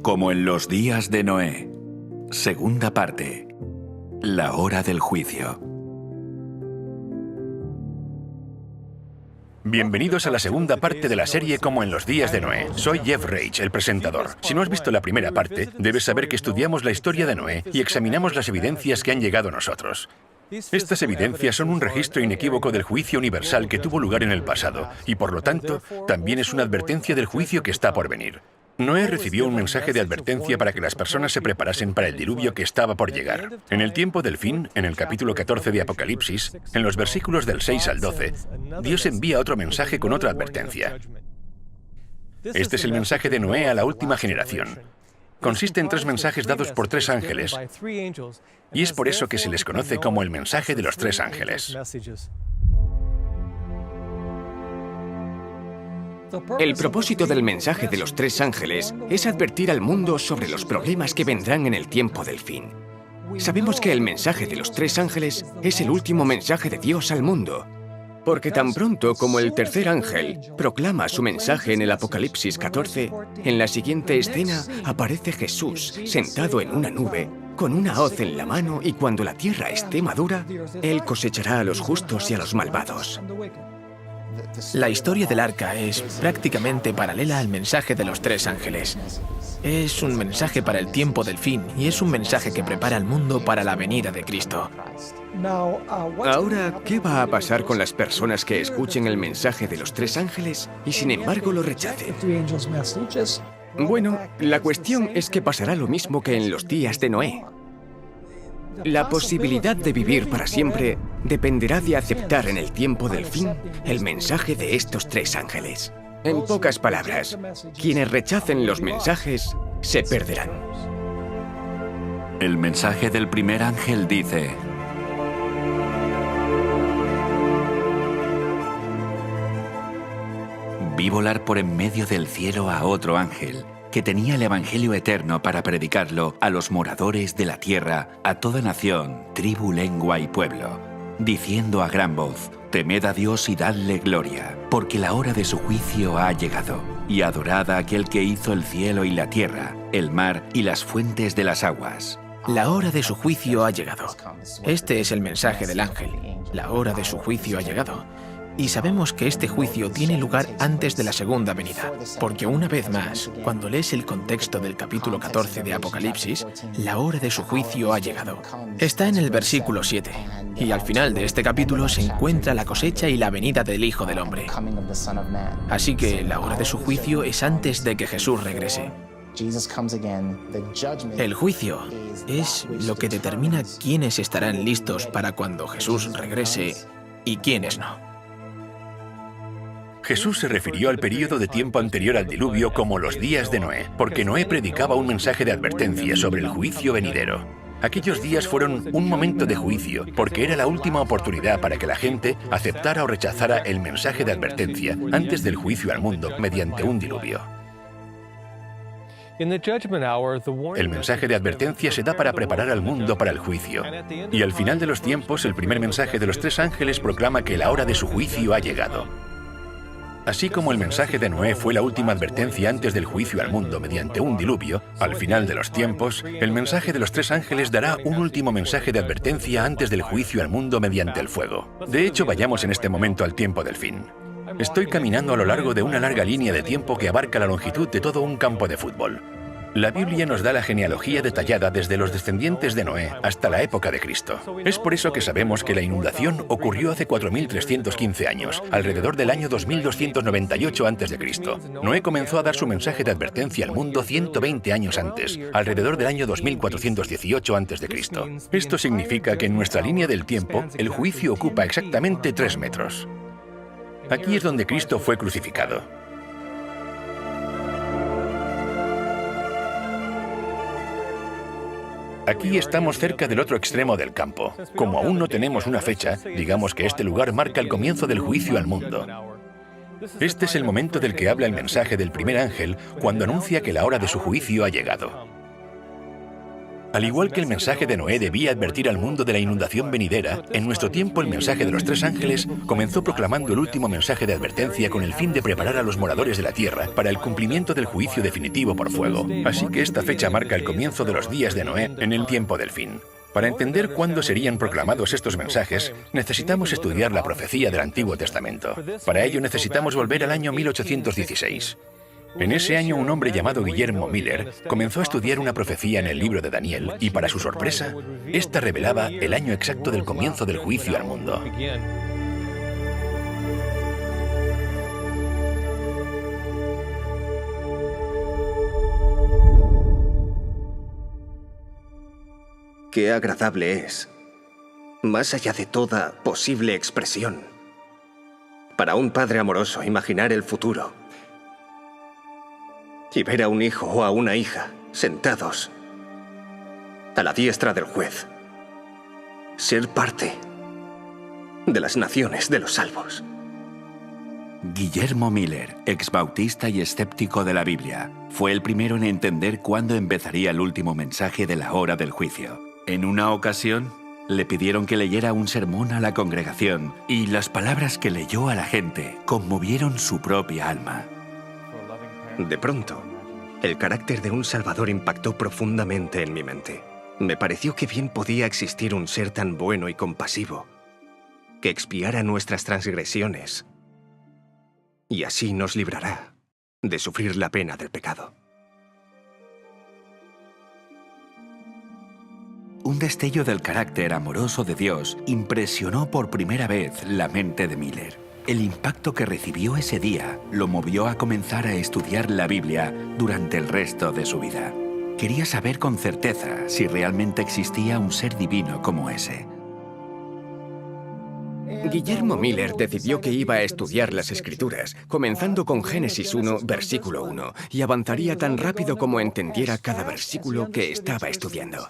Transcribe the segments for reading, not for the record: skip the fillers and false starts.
Como en los días de Noé. Segunda parte. La hora del juicio. Bienvenidos a la segunda parte de la serie Como en los días de Noé. Soy Jeff Reich, el presentador. Si no has visto la primera parte, debes saber que estudiamos la historia de Noé y examinamos las evidencias que han llegado a nosotros. Estas evidencias son un registro inequívoco del juicio universal que tuvo lugar en el pasado y, por lo tanto, también es una advertencia del juicio que está por venir. Noé recibió un mensaje de advertencia para que las personas se preparasen para el diluvio que estaba por llegar. En el tiempo del fin, en el capítulo 14 de Apocalipsis, en los versículos del 6 al 12, Dios envía otro mensaje con otra advertencia. Este es el mensaje de Noé a la última generación. Consiste en 3 mensajes dados por 3 ángeles, y es por eso que se les conoce como el mensaje de los 3 ángeles. El propósito del mensaje de los 3 ángeles es advertir al mundo sobre los problemas que vendrán en el tiempo del fin. Sabemos que el mensaje de los 3 ángeles es el último mensaje de Dios al mundo, porque tan pronto como el tercer ángel proclama su mensaje en el Apocalipsis 14, en la siguiente escena aparece Jesús sentado en una nube, con una hoz en la mano, y cuando la tierra esté madura, Él cosechará a los justos y a los malvados. La historia del arca es prácticamente paralela al mensaje de los 3 ángeles. Es un mensaje para el tiempo del fin y es un mensaje que prepara al mundo para la venida de Cristo. Ahora, ¿qué va a pasar con las personas que escuchen el mensaje de los 3 ángeles y sin embargo lo rechacen? Bueno, la cuestión es que pasará lo mismo que en los días de Noé. La posibilidad de vivir para siempre dependerá de aceptar en el tiempo del fin el mensaje de estos 3 ángeles. En pocas palabras, quienes rechacen los mensajes se perderán. El mensaje del primer ángel dice: Vi volar por en medio del cielo a otro ángel, que tenía el Evangelio eterno para predicarlo a los moradores de la tierra, a toda nación, tribu, lengua y pueblo, diciendo a gran voz: Temed a Dios y dadle gloria, porque la hora de su juicio ha llegado, y adorad a aquel que hizo el cielo y la tierra, el mar y las fuentes de las aguas. La hora de su juicio ha llegado. Este es el mensaje del ángel. La hora de su juicio ha llegado. Y sabemos que este juicio tiene lugar antes de la segunda venida, porque una vez más, cuando lees el contexto del capítulo 14 de Apocalipsis, la hora de su juicio ha llegado. Está en el versículo 7, y al final de este capítulo se encuentra la cosecha y la venida del Hijo del Hombre. Así que la hora de su juicio es antes de que Jesús regrese. El juicio es lo que determina quiénes estarán listos para cuando Jesús regrese y quiénes no. Jesús se refirió al período de tiempo anterior al diluvio como los días de Noé, porque Noé predicaba un mensaje de advertencia sobre el juicio venidero. Aquellos días fueron un momento de juicio, porque era la última oportunidad para que la gente aceptara o rechazara el mensaje de advertencia antes del juicio al mundo mediante un diluvio. El mensaje de advertencia se da para preparar al mundo para el juicio. Y al final de los tiempos, el primer mensaje de los 3 ángeles proclama que la hora de su juicio ha llegado. Así como el mensaje de Noé fue la última advertencia antes del juicio al mundo mediante un diluvio, al final de los tiempos, el mensaje de los 3 ángeles dará un último mensaje de advertencia antes del juicio al mundo mediante el fuego. De hecho, vayamos en este momento al tiempo del fin. Estoy caminando a lo largo de una larga línea de tiempo que abarca la longitud de todo un campo de fútbol. La Biblia nos da la genealogía detallada desde los descendientes de Noé hasta la época de Cristo. Es por eso que sabemos que la inundación ocurrió hace 4.315 años, alrededor del año 2298 a.C. Noé comenzó a dar su mensaje de advertencia al mundo 120 años antes, alrededor del año 2418 a.C. Esto significa que en nuestra línea del tiempo, el juicio ocupa exactamente 3 metros. Aquí es donde Cristo fue crucificado. Aquí estamos cerca del otro extremo del campo. Como aún no tenemos una fecha, digamos que este lugar marca el comienzo del juicio al mundo. Este es el momento del que habla el mensaje del primer ángel cuando anuncia que la hora de su juicio ha llegado. Al igual que el mensaje de Noé debía advertir al mundo de la inundación venidera, en nuestro tiempo el mensaje de los 3 ángeles comenzó proclamando el último mensaje de advertencia con el fin de preparar a los moradores de la tierra para el cumplimiento del juicio definitivo por fuego. Así que esta fecha marca el comienzo de los días de Noé en el tiempo del fin. Para entender cuándo serían proclamados estos mensajes, necesitamos estudiar la profecía del Antiguo Testamento. Para ello necesitamos volver al año 1816. En ese año, un hombre llamado Guillermo Miller comenzó a estudiar una profecía en el libro de Daniel y, para su sorpresa, esta revelaba el año exacto del comienzo del juicio al mundo. Qué agradable es, más allá de toda posible expresión, para un padre amoroso imaginar el futuro y ver a un hijo o a una hija sentados a la diestra del juez, ser parte de las naciones de los salvos. Guillermo Miller, exbautista y escéptico de la Biblia, fue el primero en entender cuándo empezaría el último mensaje de la hora del juicio. En una ocasión, le pidieron que leyera un sermón a la congregación y las palabras que leyó a la gente conmovieron su propia alma. De pronto, el carácter de un Salvador impactó profundamente en mi mente. Me pareció que bien podía existir un ser tan bueno y compasivo que expiara nuestras transgresiones y así nos librará de sufrir la pena del pecado. Un destello del carácter amoroso de Dios impresionó por primera vez la mente de Miller. El impacto que recibió ese día lo movió a comenzar a estudiar la Biblia durante el resto de su vida. Quería saber con certeza si realmente existía un ser divino como ese. Guillermo Miller decidió que iba a estudiar las Escrituras, comenzando con Génesis 1, versículo 1, y avanzaría tan rápido como entendiera cada versículo que estaba estudiando.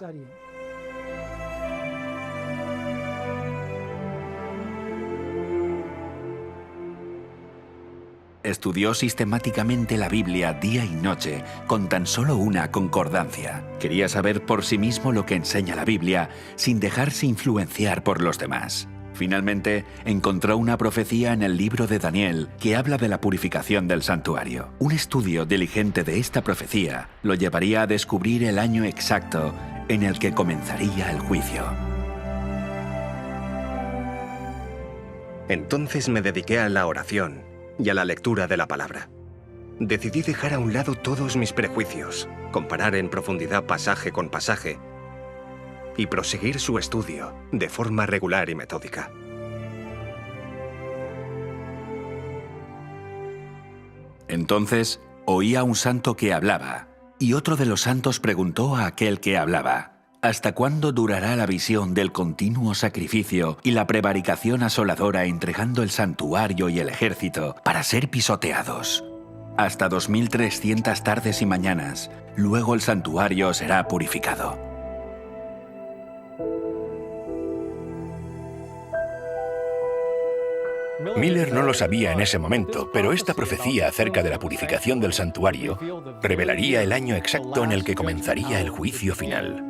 Estudió sistemáticamente la Biblia día y noche con tan solo una concordancia. Quería saber por sí mismo lo que enseña la Biblia sin dejarse influenciar por los demás. Finalmente, encontró una profecía en el libro de Daniel que habla de la purificación del santuario. Un estudio diligente de esta profecía lo llevaría a descubrir el año exacto en el que comenzaría el juicio. Entonces me dediqué a la oración y a la lectura de la palabra. Decidí dejar a un lado todos mis prejuicios, comparar en profundidad pasaje con pasaje y proseguir su estudio de forma regular y metódica. Entonces, oí a un santo que hablaba, y otro de los santos preguntó a aquel que hablaba: ¿hasta cuándo durará la visión del continuo sacrificio y la prevaricación asoladora entregando el santuario y el ejército para ser pisoteados? Hasta 2300 tardes y mañanas, luego el santuario será purificado. Miller no lo sabía en ese momento, pero esta profecía acerca de la purificación del santuario revelaría el año exacto en el que comenzaría el juicio final.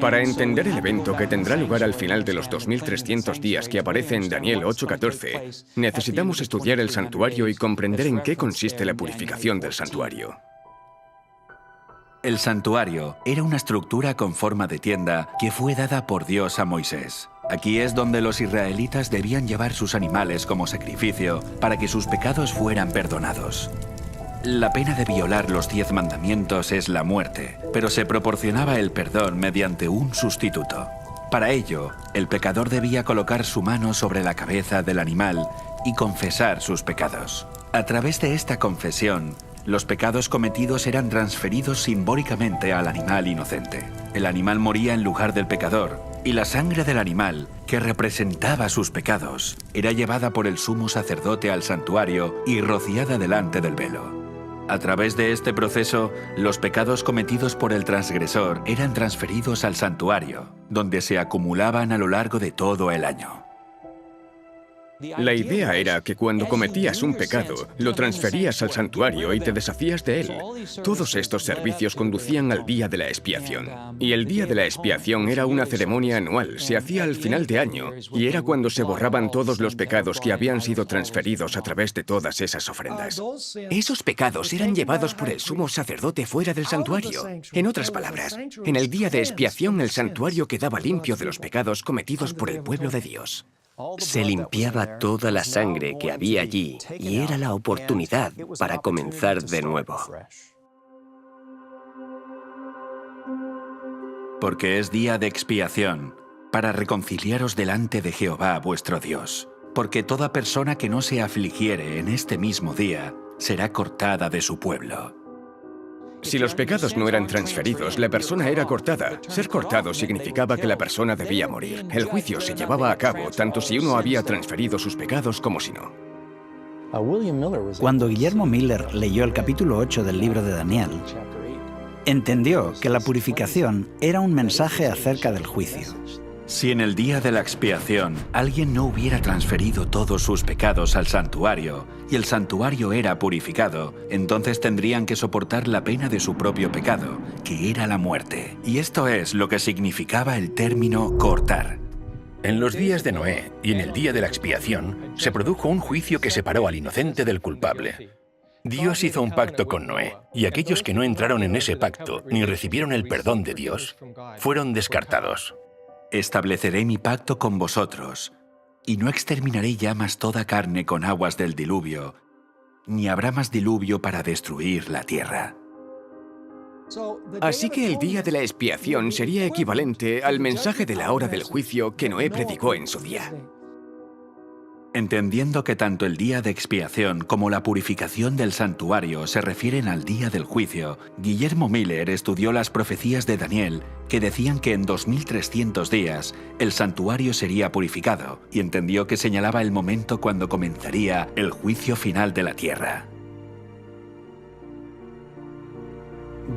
Para entender el evento que tendrá lugar al final de los 2300 días que aparece en Daniel 8:14, necesitamos estudiar el santuario y comprender en qué consiste la purificación del santuario. El santuario era una estructura con forma de tienda que fue dada por Dios a Moisés. Aquí es donde los israelitas debían llevar sus animales como sacrificio para que sus pecados fueran perdonados. La pena de violar los 10 mandamientos es la muerte, pero se proporcionaba el perdón mediante un sustituto. Para ello, el pecador debía colocar su mano sobre la cabeza del animal y confesar sus pecados. A través de esta confesión, los pecados cometidos eran transferidos simbólicamente al animal inocente. El animal moría en lugar del pecador, y la sangre del animal, que representaba sus pecados, era llevada por el sumo sacerdote al santuario y rociada delante del velo. A través de este proceso, los pecados cometidos por el transgresor eran transferidos al santuario, donde se acumulaban a lo largo de todo el año. La idea era que cuando cometías un pecado, lo transferías al santuario y te deshacías de él. Todos estos servicios conducían al día de la expiación. Y el día de la expiación era una ceremonia anual, se hacía al final de año, y era cuando se borraban todos los pecados que habían sido transferidos a través de todas esas ofrendas. Esos pecados eran llevados por el sumo sacerdote fuera del santuario. En otras palabras, en el día de expiación el santuario quedaba limpio de los pecados cometidos por el pueblo de Dios. Se limpiaba toda la sangre que había allí y era la oportunidad para comenzar de nuevo. Porque es día de expiación, para reconciliaros delante de Jehová vuestro Dios. Porque toda persona que no se afligiere en este mismo día será cortada de su pueblo. Si los pecados no eran transferidos, la persona era cortada. Ser cortado significaba que la persona debía morir. El juicio se llevaba a cabo tanto si uno había transferido sus pecados como si no. Cuando Guillermo Miller leyó el capítulo 8 del libro de Daniel, entendió que la purificación era un mensaje acerca del juicio. Si en el día de la expiación alguien no hubiera transferido todos sus pecados al santuario y el santuario era purificado, entonces tendrían que soportar la pena de su propio pecado, que era la muerte. Y esto es lo que significaba el término cortar. En los días de Noé y en el día de la expiación, se produjo un juicio que separó al inocente del culpable. Dios hizo un pacto con Noé, y aquellos que no entraron en ese pacto ni recibieron el perdón de Dios, fueron descartados. Estableceré mi pacto con vosotros, y no exterminaré ya más toda carne con aguas del diluvio, ni habrá más diluvio para destruir la tierra. Así que el día de la expiación sería equivalente al mensaje de la hora del juicio que Noé predicó en su día. Entendiendo que tanto el día de expiación como la purificación del santuario se refieren al día del juicio, Guillermo Miller estudió las profecías de Daniel que decían que en 2300 días el santuario sería purificado y entendió que señalaba el momento cuando comenzaría el juicio final de la tierra.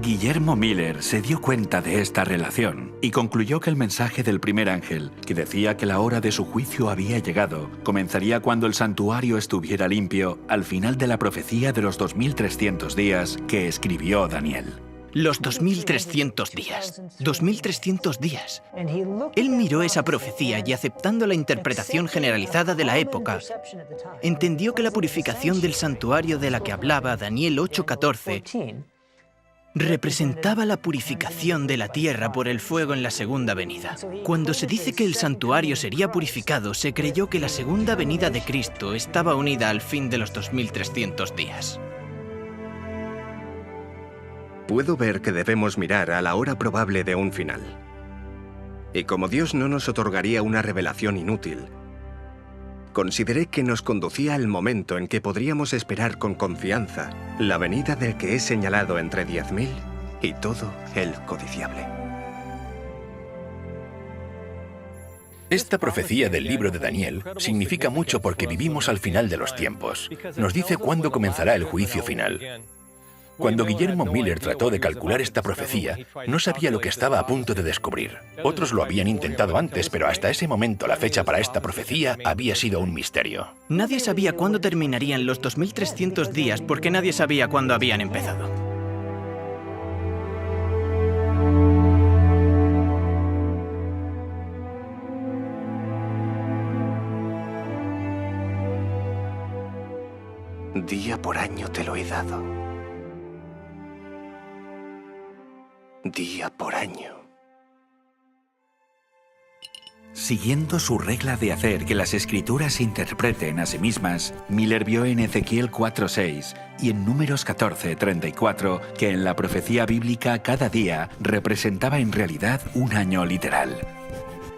Guillermo Miller se dio cuenta de esta relación y concluyó que el mensaje del primer ángel, que decía que la hora de su juicio había llegado, comenzaría cuando el santuario estuviera limpio al final de la profecía de los 2300 días que escribió Daniel. Los 2300 días. 2300 días. Él miró esa profecía y, aceptando la interpretación generalizada de la época, entendió que la purificación del santuario de la que hablaba Daniel 8:14 representaba la purificación de la tierra por el fuego en la segunda venida. Cuando se dice que el santuario sería purificado, se creyó que la segunda venida de Cristo estaba unida al fin de los 2300 días. Puedo ver que debemos mirar a la hora probable de un final. Y como Dios no nos otorgaría una revelación inútil, consideré que nos conducía al momento en que podríamos esperar con confianza la venida del que es señalado entre 10.000 y todo el codiciable. Esta profecía del libro de Daniel significa mucho porque vivimos al final de los tiempos. Nos dice cuándo comenzará el juicio final. Cuando Guillermo Miller trató de calcular esta profecía, no sabía lo que estaba a punto de descubrir. Otros lo habían intentado antes, pero hasta ese momento la fecha para esta profecía había sido un misterio. Nadie sabía cuándo terminarían los 2300 días porque nadie sabía cuándo habían empezado. Día por año te lo he dado. Día por año. Siguiendo su regla de hacer que las escrituras se interpreten a sí mismas, Miller vio en Ezequiel 4:6 y en Números 14:34 que en la profecía bíblica cada día representaba en realidad un año literal.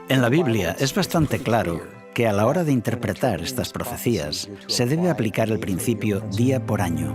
En la Biblia es bastante claro que a la hora de interpretar estas profecías se debe aplicar el principio día por año.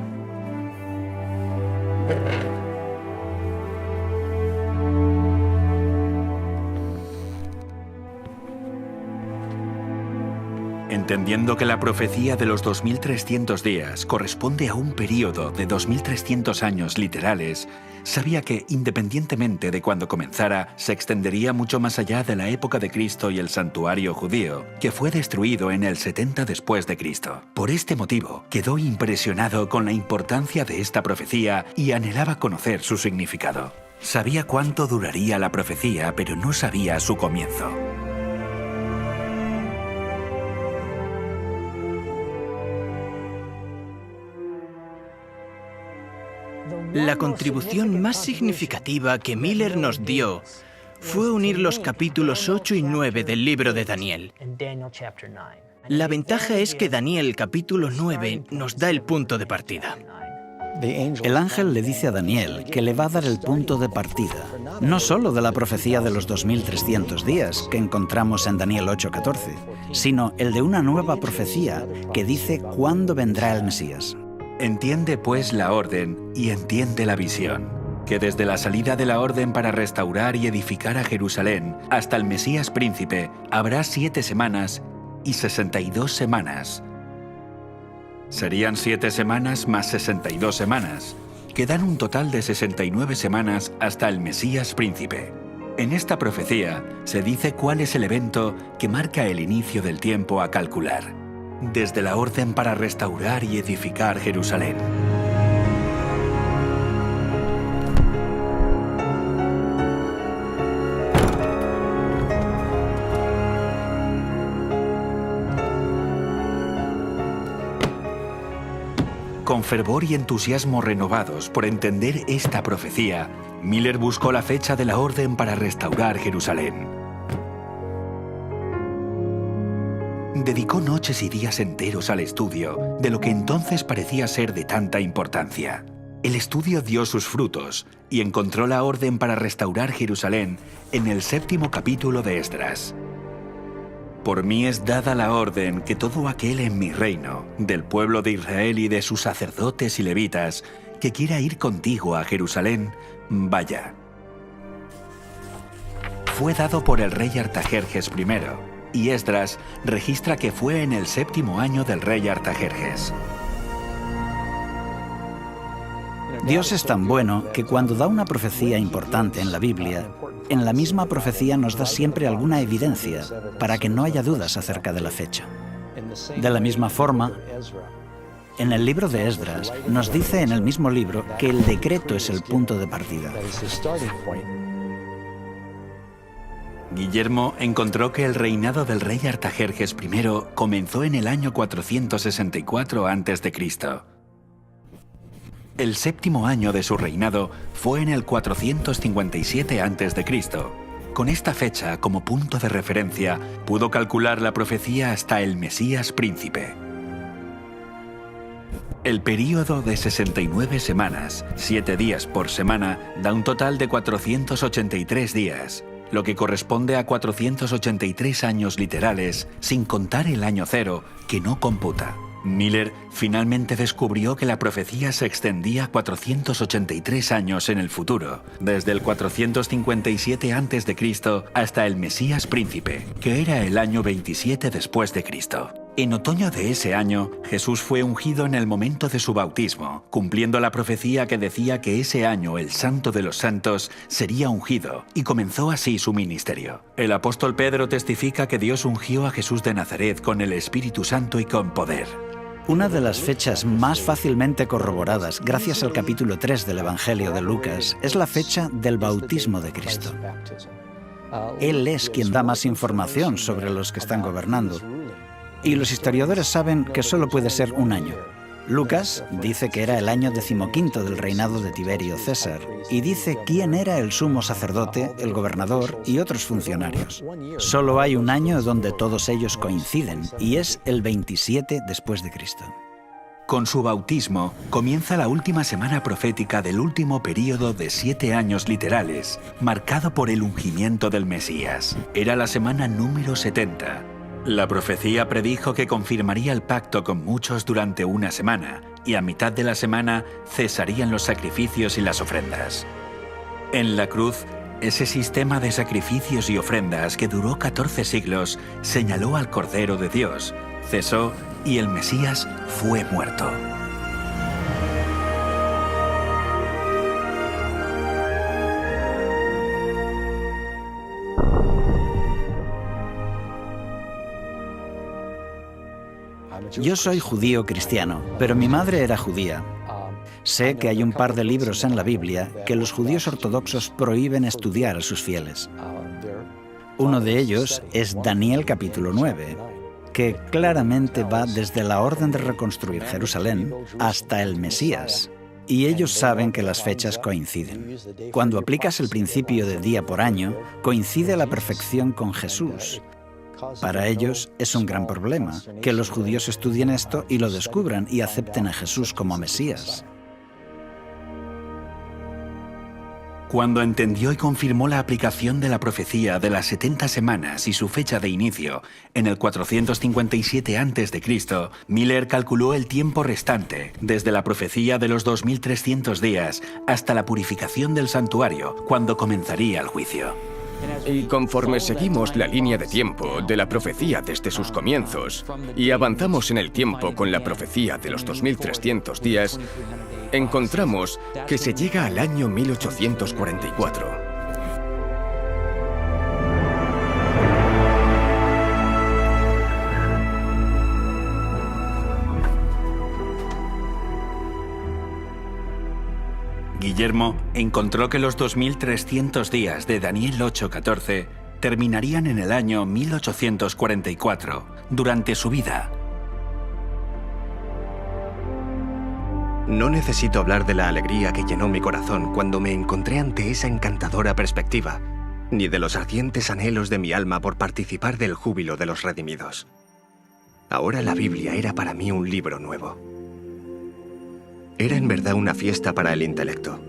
Entendiendo que la profecía de los 2300 días corresponde a un período de 2300 años literales, sabía que, independientemente de cuándo comenzara, se extendería mucho más allá de la época de Cristo y el santuario judío, que fue destruido en el 70 después de Cristo. Por este motivo, quedó impresionado con la importancia de esta profecía y anhelaba conocer su significado. Sabía cuánto duraría la profecía, pero no sabía su comienzo. La contribución más significativa que Miller nos dio fue unir los capítulos 8 y 9 del libro de Daniel. La ventaja es que Daniel capítulo 9 nos da el punto de partida. El ángel le dice a Daniel que le va a dar el punto de partida, no solo de la profecía de los 2300 días que encontramos en Daniel 8:14, sino el de una nueva profecía que dice cuándo vendrá el Mesías. Entiende pues la orden y entiende la visión, que desde la salida de la orden para restaurar y edificar a Jerusalén hasta el Mesías príncipe habrá 7 semanas y 62 semanas. Serían 7 semanas más 62 semanas, que dan un total de 69 semanas hasta el Mesías príncipe. En esta profecía se dice cuál es el evento que marca el inicio del tiempo a calcular, desde la orden para restaurar y edificar Jerusalén. Con fervor y entusiasmo renovados por entender esta profecía, Miller buscó la fecha de la orden para restaurar Jerusalén. Dedicó noches y días enteros al estudio de lo que entonces parecía ser de tanta importancia. El estudio dio sus frutos y encontró la orden para restaurar Jerusalén en el 7º capítulo de Esdras. Por mí es dada la orden que todo aquel en mi reino, del pueblo de Israel y de sus sacerdotes y levitas, que quiera ir contigo a Jerusalén, vaya. Fue dado por el rey Artajerjes I, y Esdras registra que fue en el 7º año del rey Artajerjes. Dios es tan bueno que cuando da una profecía importante en la Biblia, en la misma profecía nos da siempre alguna evidencia para que no haya dudas acerca de la fecha. De la misma forma, en el libro de Esdras nos dice en el mismo libro que el decreto es el punto de partida. Guillermo encontró que el reinado del rey Artajerjes I comenzó en el año 464 a.C. El 7º año de su reinado fue en el 457 a.C. Con esta fecha como punto de referencia, pudo calcular la profecía hasta el Mesías príncipe. El período de 69 semanas, 7 días por semana, da un total de 483 días, lo que corresponde a 483 años literales, sin contar el año cero, que no computa. Miller finalmente descubrió que la profecía se extendía 483 años en el futuro, desde el 457 a.C. hasta el Mesías príncipe, que era el año 27 después de Cristo. En otoño de ese año, Jesús fue ungido en el momento de su bautismo, cumpliendo la profecía que decía que ese año el Santo de los Santos sería ungido, y comenzó así su ministerio. El apóstol Pedro testifica que Dios ungió a Jesús de Nazaret con el Espíritu Santo y con poder. Una de las fechas más fácilmente corroboradas gracias al capítulo 3 del Evangelio de Lucas es la fecha del bautismo de Cristo. Él es quien da más información sobre los que están gobernando. Y los historiadores saben que solo puede ser un año. Lucas dice que era el año 15º del reinado de Tiberio César y dice quién era el sumo sacerdote, el gobernador y otros funcionarios. Solo hay un año donde todos ellos coinciden y es el 27 después de Cristo. Con su bautismo comienza la última semana profética del último período de 7 años literales, marcado por el ungimiento del Mesías. Era la semana número 70. La profecía predijo que confirmaría el pacto con muchos durante una semana, y a mitad de la semana cesarían los sacrificios y las ofrendas. En la cruz, ese sistema de sacrificios y ofrendas que duró 14 siglos señaló al Cordero de Dios, cesó y el Mesías fue muerto. Yo soy judío cristiano, pero mi madre era judía. Sé que hay un par de libros en la Biblia que los judíos ortodoxos prohíben estudiar a sus fieles. Uno de ellos es Daniel capítulo 9, que claramente va desde la orden de reconstruir Jerusalén hasta el Mesías. Y ellos saben que las fechas coinciden. Cuando aplicas el principio de día por año, coincide a la perfección con Jesús. Para ellos es un gran problema que los judíos estudien esto y lo descubran y acepten a Jesús como Mesías. Cuando entendió y confirmó la aplicación de la profecía de las 70 semanas y su fecha de inicio, en el 457 a.C., Miller calculó el tiempo restante, desde la profecía de los 2300 días hasta la purificación del santuario, cuando comenzaría el juicio. Y conforme seguimos la línea de tiempo de la profecía desde sus comienzos y avanzamos en el tiempo con la profecía de los 2300 días, encontramos que se llega al año 1844. Guillermo encontró que los 2300 días de Daniel 8:14 terminarían en el año 1844, durante su vida. No necesito hablar de la alegría que llenó mi corazón cuando me encontré ante esa encantadora perspectiva, ni de los ardientes anhelos de mi alma por participar del júbilo de los redimidos. Ahora la Biblia era para mí un libro nuevo. Era en verdad una fiesta para el intelecto.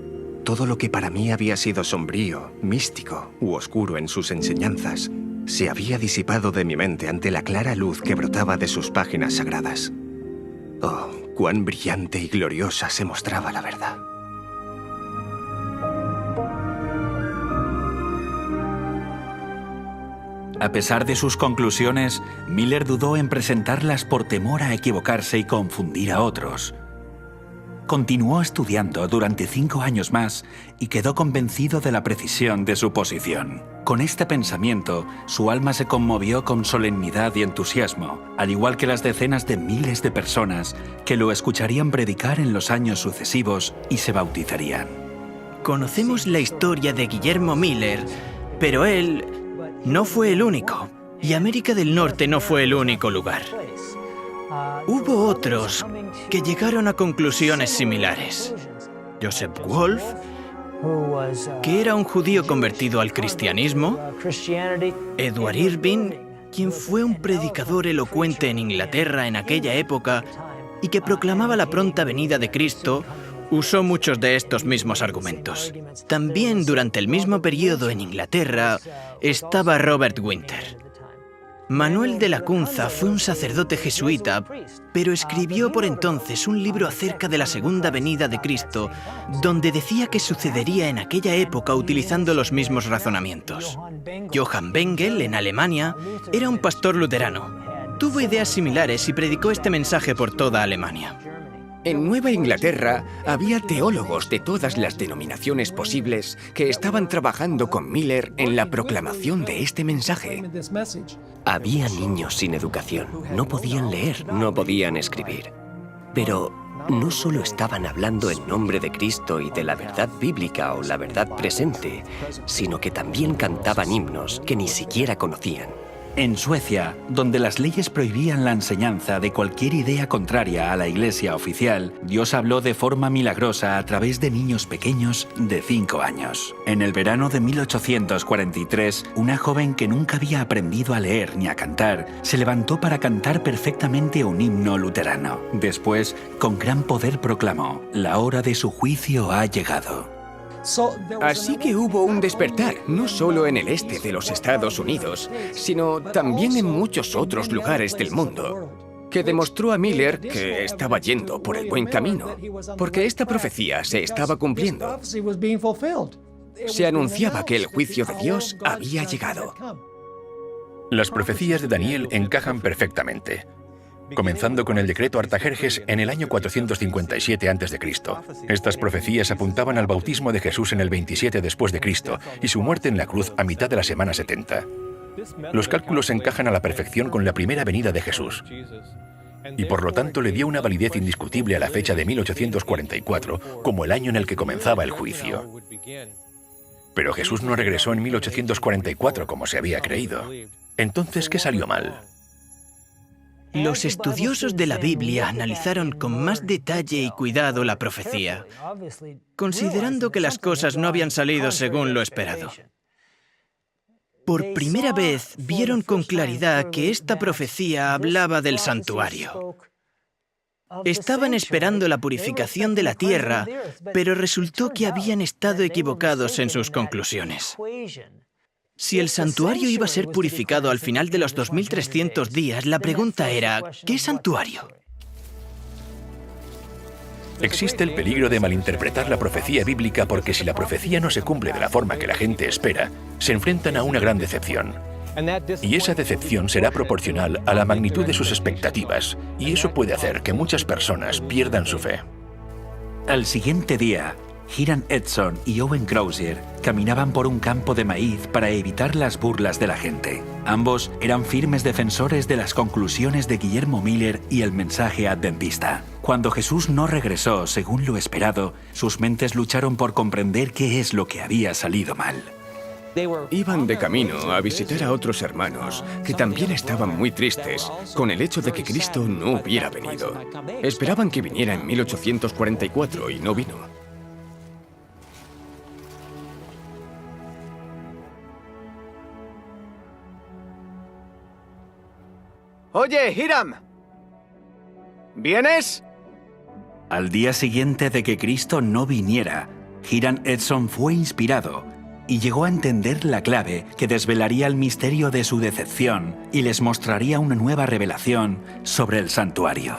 Todo lo que para mí había sido sombrío, místico u oscuro en sus enseñanzas, se había disipado de mi mente ante la clara luz que brotaba de sus páginas sagradas. Oh, cuán brillante y gloriosa se mostraba la verdad. A pesar de sus conclusiones, Miller dudó en presentarlas por temor a equivocarse y confundir a otros. Continuó estudiando durante 5 años más y quedó convencido de la precisión de su posición. Con este pensamiento, su alma se conmovió con solemnidad y entusiasmo, al igual que las decenas de miles de personas que lo escucharían predicar en los años sucesivos y se bautizarían. Conocemos la historia de Guillermo Miller, pero él no fue el único, y América del Norte no fue el único lugar. Hubo otros que llegaron a conclusiones similares. Joseph Wolf, que era un judío convertido al cristianismo, Edward Irving, quien fue un predicador elocuente en Inglaterra en aquella época y que proclamaba la pronta venida de Cristo, usó muchos de estos mismos argumentos. También durante el mismo periodo en Inglaterra estaba Robert Winter. Manuel de Lacunza fue un sacerdote jesuita, pero escribió por entonces un libro acerca de la segunda venida de Cristo, donde decía que sucedería en aquella época utilizando los mismos razonamientos. Johann Bengel, en Alemania, era un pastor luterano. Tuvo ideas similares y predicó este mensaje por toda Alemania. En Nueva Inglaterra había teólogos de todas las denominaciones posibles que estaban trabajando con Miller en la proclamación de este mensaje. Había niños sin educación. No podían leer, no podían escribir. Pero no solo estaban hablando en nombre de Cristo y de la verdad bíblica o la verdad presente, sino que también cantaban himnos que ni siquiera conocían. En Suecia, donde las leyes prohibían la enseñanza de cualquier idea contraria a la Iglesia oficial, Dios habló de forma milagrosa a través de niños pequeños de 5 años. En el verano de 1843, una joven que nunca había aprendido a leer ni a cantar, se levantó para cantar perfectamente un himno luterano. Después, con gran poder proclamó: «La hora de su juicio ha llegado». Así que hubo un despertar, no solo en el este de los Estados Unidos, sino también en muchos otros lugares del mundo, que demostró a Miller que estaba yendo por el buen camino, porque esta profecía se estaba cumpliendo. Se anunciaba que el juicio de Dios había llegado. Las profecías de Daniel encajan perfectamente, comenzando con el decreto Artajerjes en el año 457 a.C. Estas profecías apuntaban al bautismo de Jesús en el 27 después de Cristo y su muerte en la cruz a mitad de la semana 70. Los cálculos encajan a la perfección con la primera venida de Jesús, y por lo tanto le dio una validez indiscutible a la fecha de 1844 como el año en el que comenzaba el juicio. Pero Jesús no regresó en 1844 como se había creído. Entonces, ¿qué salió mal? Los estudiosos de la Biblia analizaron con más detalle y cuidado la profecía, considerando que las cosas no habían salido según lo esperado. Por primera vez vieron con claridad que esta profecía hablaba del santuario. Estaban esperando la purificación de la tierra, pero resultó que habían estado equivocados en sus conclusiones. Si el santuario iba a ser purificado al final de los 2300 días, la pregunta era, ¿qué santuario? Existe el peligro de malinterpretar la profecía bíblica porque si la profecía no se cumple de la forma que la gente espera, se enfrentan a una gran decepción. Y esa decepción será proporcional a la magnitud de sus expectativas, y eso puede hacer que muchas personas pierdan su fe. Al siguiente día, Hiram Edson y Owen Crozier caminaban por un campo de maíz para evitar las burlas de la gente. Ambos eran firmes defensores de las conclusiones de Guillermo Miller y el mensaje adventista. Cuando Jesús no regresó según lo esperado, sus mentes lucharon por comprender qué es lo que había salido mal. Iban de camino a visitar a otros hermanos que también estaban muy tristes con el hecho de que Cristo no hubiera venido. Esperaban que viniera en 1844 y no vino. Oye, Hiram, ¿vienes? Al día siguiente de que Cristo no viniera, Hiram Edson fue inspirado y llegó a entender la clave que desvelaría el misterio de su decepción y les mostraría una nueva revelación sobre el santuario.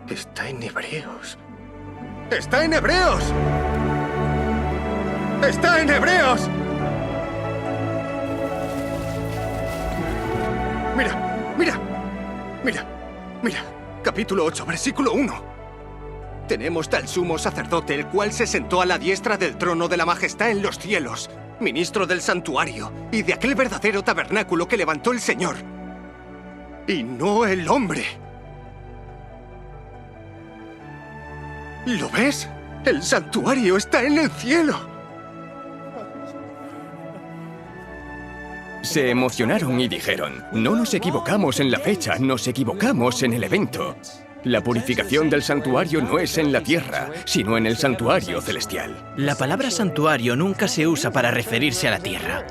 Está en Hebreos. ¡Está en Hebreos! ¡Está en Hebreos! Mira. Capítulo 8, versículo 1. Tenemos tal sumo sacerdote, el cual se sentó a la diestra del trono de la majestad en los cielos, ministro del santuario y de aquel verdadero tabernáculo que levantó el Señor, y no el hombre. ¿Lo ves? El santuario está en el cielo. Se emocionaron y dijeron, no nos equivocamos en la fecha, nos equivocamos en el evento. La purificación del santuario no es en la tierra, sino en el santuario celestial. La palabra santuario nunca se usa para referirse a la tierra.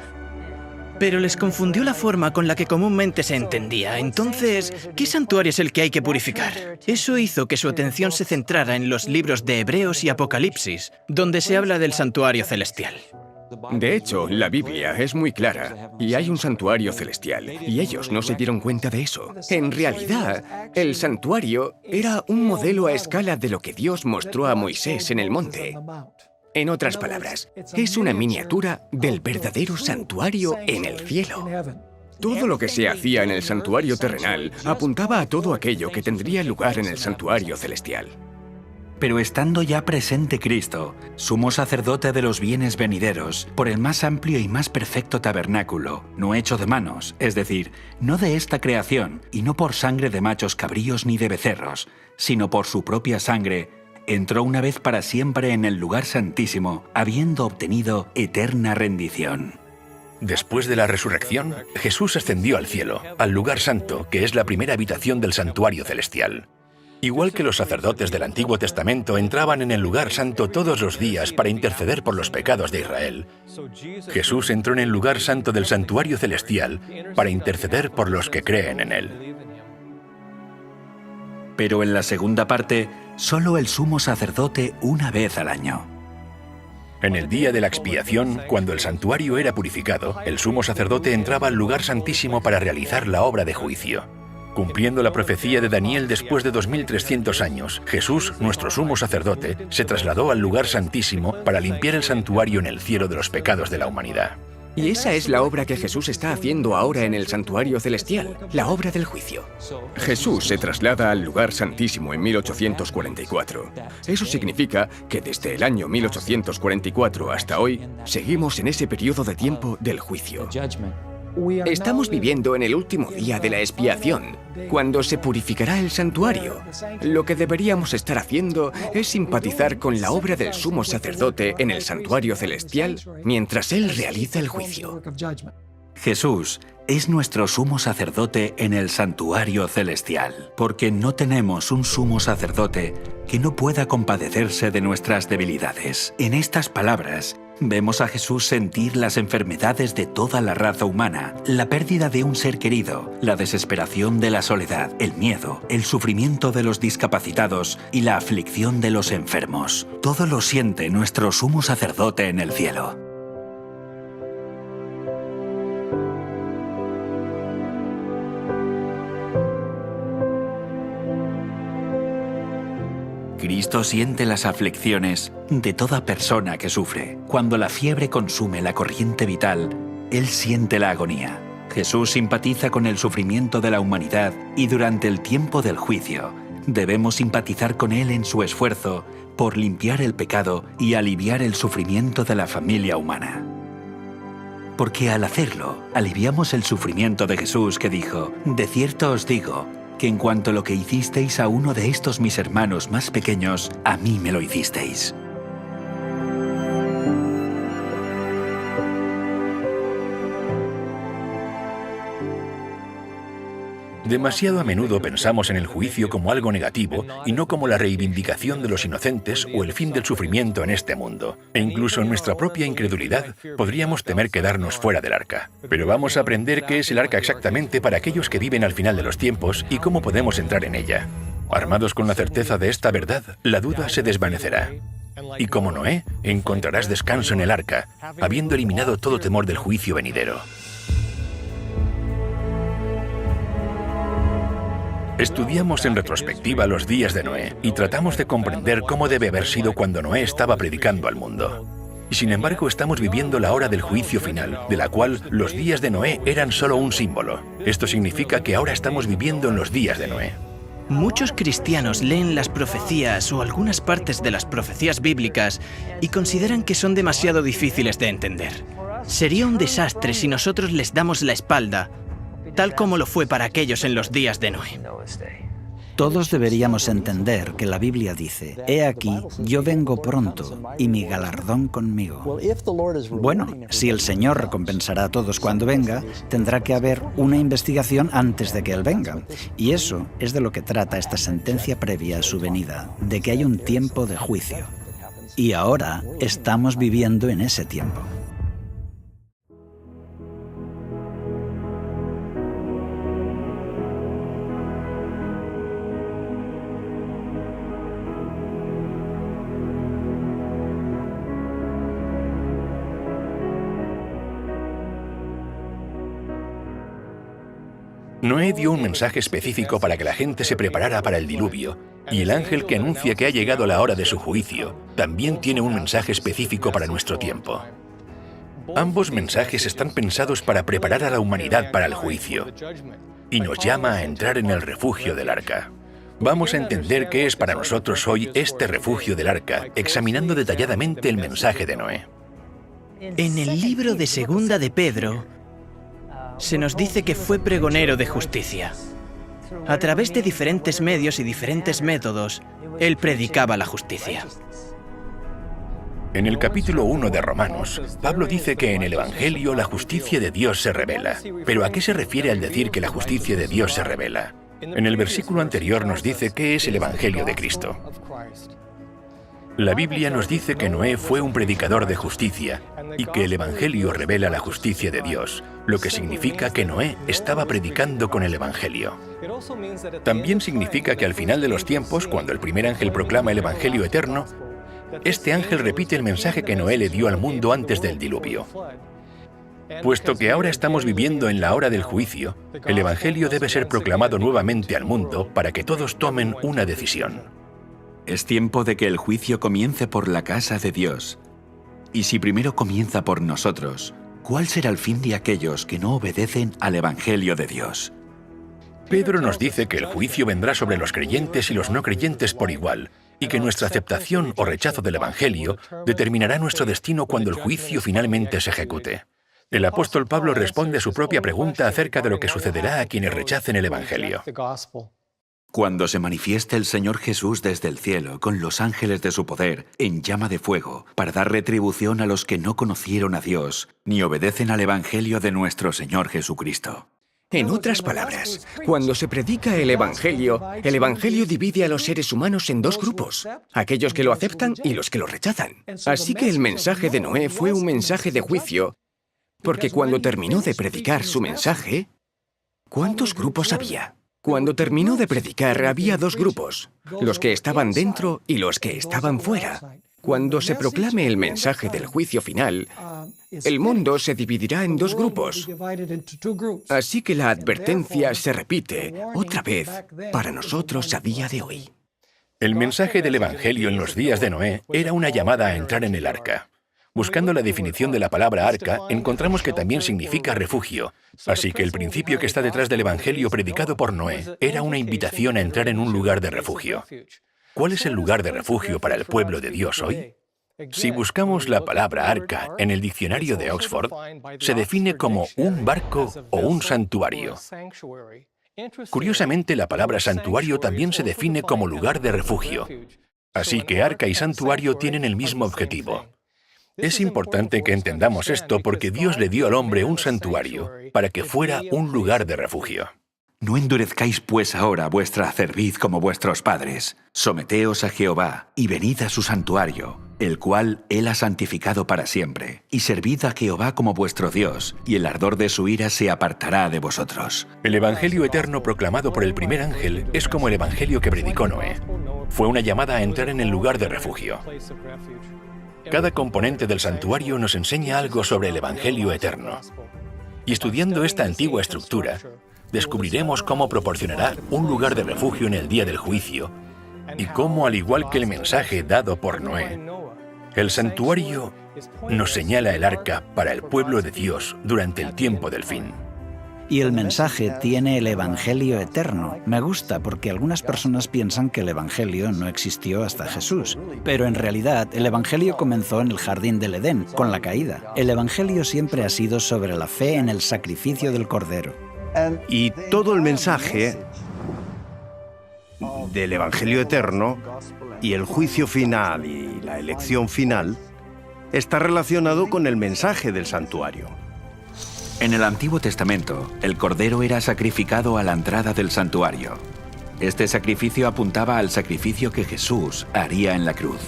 Pero les confundió la forma con la que comúnmente se entendía. Entonces, ¿qué santuario es el que hay que purificar? Eso hizo que su atención se centrara en los libros de Hebreos y Apocalipsis, donde se habla del santuario celestial. De hecho, la Biblia es muy clara, y hay un santuario celestial, y ellos no se dieron cuenta de eso. En realidad, el santuario era un modelo a escala de lo que Dios mostró a Moisés en el monte. En otras palabras, es una miniatura del verdadero santuario en el cielo. Todo lo que se hacía en el santuario terrenal apuntaba a todo aquello que tendría lugar en el santuario celestial. Pero estando ya presente Cristo, sumo sacerdote de los bienes venideros, por el más amplio y más perfecto tabernáculo, no hecho de manos, es decir, no de esta creación, y no por sangre de machos cabríos ni de becerros, sino por su propia sangre, entró una vez para siempre en el lugar santísimo, habiendo obtenido eterna rendición. Después de la resurrección, Jesús ascendió al cielo, al lugar santo, que es la primera habitación del santuario celestial. Igual que los sacerdotes del Antiguo Testamento entraban en el lugar santo todos los días para interceder por los pecados de Israel, Jesús entró en el lugar santo del santuario celestial para interceder por los que creen en él. Pero en la segunda parte, solo el sumo sacerdote una vez al año. En el día de la expiación, cuando el santuario era purificado, el sumo sacerdote entraba al lugar santísimo para realizar la obra de juicio. Cumpliendo la profecía de Daniel después de 2300 años, Jesús, nuestro sumo sacerdote, se trasladó al lugar santísimo para limpiar el santuario en el cielo de los pecados de la humanidad. Y esa es la obra que Jesús está haciendo ahora en el santuario celestial, la obra del juicio. Jesús se traslada al lugar santísimo en 1844. Eso significa que desde el año 1844 hasta hoy, seguimos en ese periodo de tiempo del juicio. Estamos viviendo en el último día de la expiación, cuando se purificará el santuario. Lo que deberíamos estar haciendo es simpatizar con la obra del sumo sacerdote en el santuario celestial mientras él realiza el juicio. Jesús es nuestro sumo sacerdote en el santuario celestial, porque no tenemos un sumo sacerdote que no pueda compadecerse de nuestras debilidades. En estas palabras, vemos a Jesús sentir las enfermedades de toda la raza humana, la pérdida de un ser querido, la desesperación de la soledad, el miedo, el sufrimiento de los discapacitados y la aflicción de los enfermos. Todo lo siente nuestro sumo sacerdote en el cielo. Cristo siente las aflicciones de toda persona que sufre. Cuando la fiebre consume la corriente vital, Él siente la agonía. Jesús simpatiza con el sufrimiento de la humanidad y durante el tiempo del juicio debemos simpatizar con Él en su esfuerzo por limpiar el pecado y aliviar el sufrimiento de la familia humana. Porque al hacerlo, aliviamos el sufrimiento de Jesús que dijo: «De cierto os digo, que en cuanto lo que hicisteis a uno de estos mis hermanos más pequeños, a mí me lo hicisteis». Demasiado a menudo pensamos en el juicio como algo negativo y no como la reivindicación de los inocentes o el fin del sufrimiento en este mundo. E incluso en nuestra propia incredulidad podríamos temer quedarnos fuera del arca. Pero vamos a aprender qué es el arca exactamente para aquellos que viven al final de los tiempos y cómo podemos entrar en ella. Armados con la certeza de esta verdad, la duda se desvanecerá. Y como Noé, encontrarás descanso en el arca, habiendo eliminado todo temor del juicio venidero. Estudiamos en retrospectiva los días de Noé y tratamos de comprender cómo debe haber sido cuando Noé estaba predicando al mundo. Y sin embargo estamos viviendo la hora del juicio final, de la cual los días de Noé eran solo un símbolo. Esto significa que ahora estamos viviendo en los días de Noé. Muchos cristianos leen las profecías o algunas partes de las profecías bíblicas y consideran que son demasiado difíciles de entender. Sería un desastre si nosotros les damos la espalda, tal como lo fue para aquellos en los días de Noé. Todos deberíamos entender que la Biblia dice: «He aquí, yo vengo pronto, y mi galardón conmigo». Bueno, si el Señor recompensará a todos cuando venga, tendrá que haber una investigación antes de que Él venga. Y eso es de lo que trata esta sentencia previa a su venida, de que hay un tiempo de juicio. Y ahora estamos viviendo en ese tiempo. Noé dio un mensaje específico para que la gente se preparara para el diluvio, y el ángel que anuncia que ha llegado la hora de su juicio también tiene un mensaje específico para nuestro tiempo. Ambos mensajes están pensados para preparar a la humanidad para el juicio, y nos llama a entrar en el refugio del arca. Vamos a entender qué es para nosotros hoy este refugio del arca, examinando detalladamente el mensaje de Noé. En el libro de Segunda de Pedro, se nos dice que fue pregonero de justicia. A través de diferentes medios y diferentes métodos, él predicaba la justicia. En el capítulo 1 de Romanos, Pablo dice que en el Evangelio la justicia de Dios se revela. ¿Pero a qué se refiere al decir que la justicia de Dios se revela? En el versículo anterior nos dice qué es el Evangelio de Cristo. La Biblia nos dice que Noé fue un predicador de justicia y que el Evangelio revela la justicia de Dios, lo que significa que Noé estaba predicando con el Evangelio. También significa que al final de los tiempos, cuando el primer ángel proclama el Evangelio eterno, este ángel repite el mensaje que Noé le dio al mundo antes del diluvio. Puesto que ahora estamos viviendo en la hora del juicio, el Evangelio debe ser proclamado nuevamente al mundo para que todos tomen una decisión. Es tiempo de que el juicio comience por la casa de Dios. Y si primero comienza por nosotros, ¿cuál será el fin de aquellos que no obedecen al Evangelio de Dios? Pedro nos dice que el juicio vendrá sobre los creyentes y los no creyentes por igual, y que nuestra aceptación o rechazo del Evangelio determinará nuestro destino cuando el juicio finalmente se ejecute. El apóstol Pablo responde a su propia pregunta acerca de lo que sucederá a quienes rechacen el Evangelio. Cuando se manifieste el Señor Jesús desde el cielo con los ángeles de su poder en llama de fuego para dar retribución a los que no conocieron a Dios ni obedecen al Evangelio de nuestro Señor Jesucristo. En otras palabras, cuando se predica el Evangelio divide a los seres humanos en dos grupos, aquellos que lo aceptan y los que lo rechazan. Así que el mensaje de Noé fue un mensaje de juicio, porque cuando terminó de predicar su mensaje, ¿cuántos grupos había? Cuando terminó de predicar había dos grupos, los que estaban dentro y los que estaban fuera. Cuando se proclame el mensaje del juicio final, el mundo se dividirá en dos grupos. Así que la advertencia se repite otra vez para nosotros a día de hoy. El mensaje del Evangelio en los días de Noé era una llamada a entrar en el arca. Buscando la definición de la palabra arca, encontramos que también significa refugio. Así que el principio que está detrás del Evangelio predicado por Noé era una invitación a entrar en un lugar de refugio. ¿Cuál es el lugar de refugio para el pueblo de Dios hoy? Si buscamos la palabra arca en el diccionario de Oxford, se define como un barco o un santuario. Curiosamente, la palabra santuario también se define como lugar de refugio. Así que arca y santuario tienen el mismo objetivo. Es importante que entendamos esto porque Dios le dio al hombre un santuario para que fuera un lugar de refugio. No endurezcáis pues ahora vuestra cerviz como vuestros padres. Someteos a Jehová y venid a su santuario, el cual Él ha santificado para siempre. Y servid a Jehová como vuestro Dios, y el ardor de su ira se apartará de vosotros. El Evangelio eterno proclamado por el primer ángel es como el Evangelio que predicó Noé. Fue una llamada a entrar en el lugar de refugio. Cada componente del santuario nos enseña algo sobre el Evangelio eterno. Y estudiando esta antigua estructura, descubriremos cómo proporcionará un lugar de refugio en el día del juicio y cómo, al igual que el mensaje dado por Noé, el santuario nos señala el arca para el pueblo de Dios durante el tiempo del fin. Y el mensaje tiene el Evangelio eterno. Me gusta porque algunas personas piensan que el Evangelio no existió hasta Jesús. Pero en realidad, el Evangelio comenzó en el jardín del Edén, con la caída. El Evangelio siempre ha sido sobre la fe en el sacrificio del Cordero. Y todo el mensaje del Evangelio eterno y el juicio final y la elección final está relacionado con el mensaje del santuario. En el Antiguo Testamento, el Cordero era sacrificado a la entrada del santuario. Este sacrificio apuntaba al sacrificio que Jesús haría en la cruz.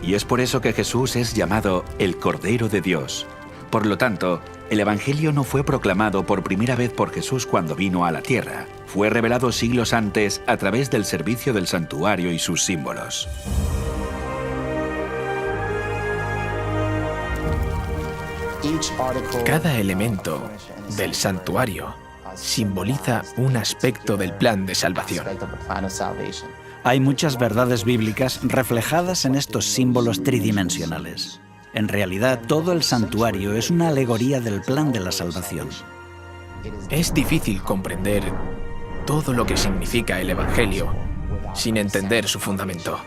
Y es por eso que Jesús es llamado el Cordero de Dios. Por lo tanto, el Evangelio no fue proclamado por primera vez por Jesús cuando vino a la tierra. Fue revelado siglos antes a través del servicio del santuario y sus símbolos. Cada elemento del santuario simboliza un aspecto del plan de salvación. Hay muchas verdades bíblicas reflejadas en estos símbolos tridimensionales. En realidad, todo el santuario es una alegoría del plan de la salvación. Es difícil comprender todo lo que significa el Evangelio sin entender su fundamento.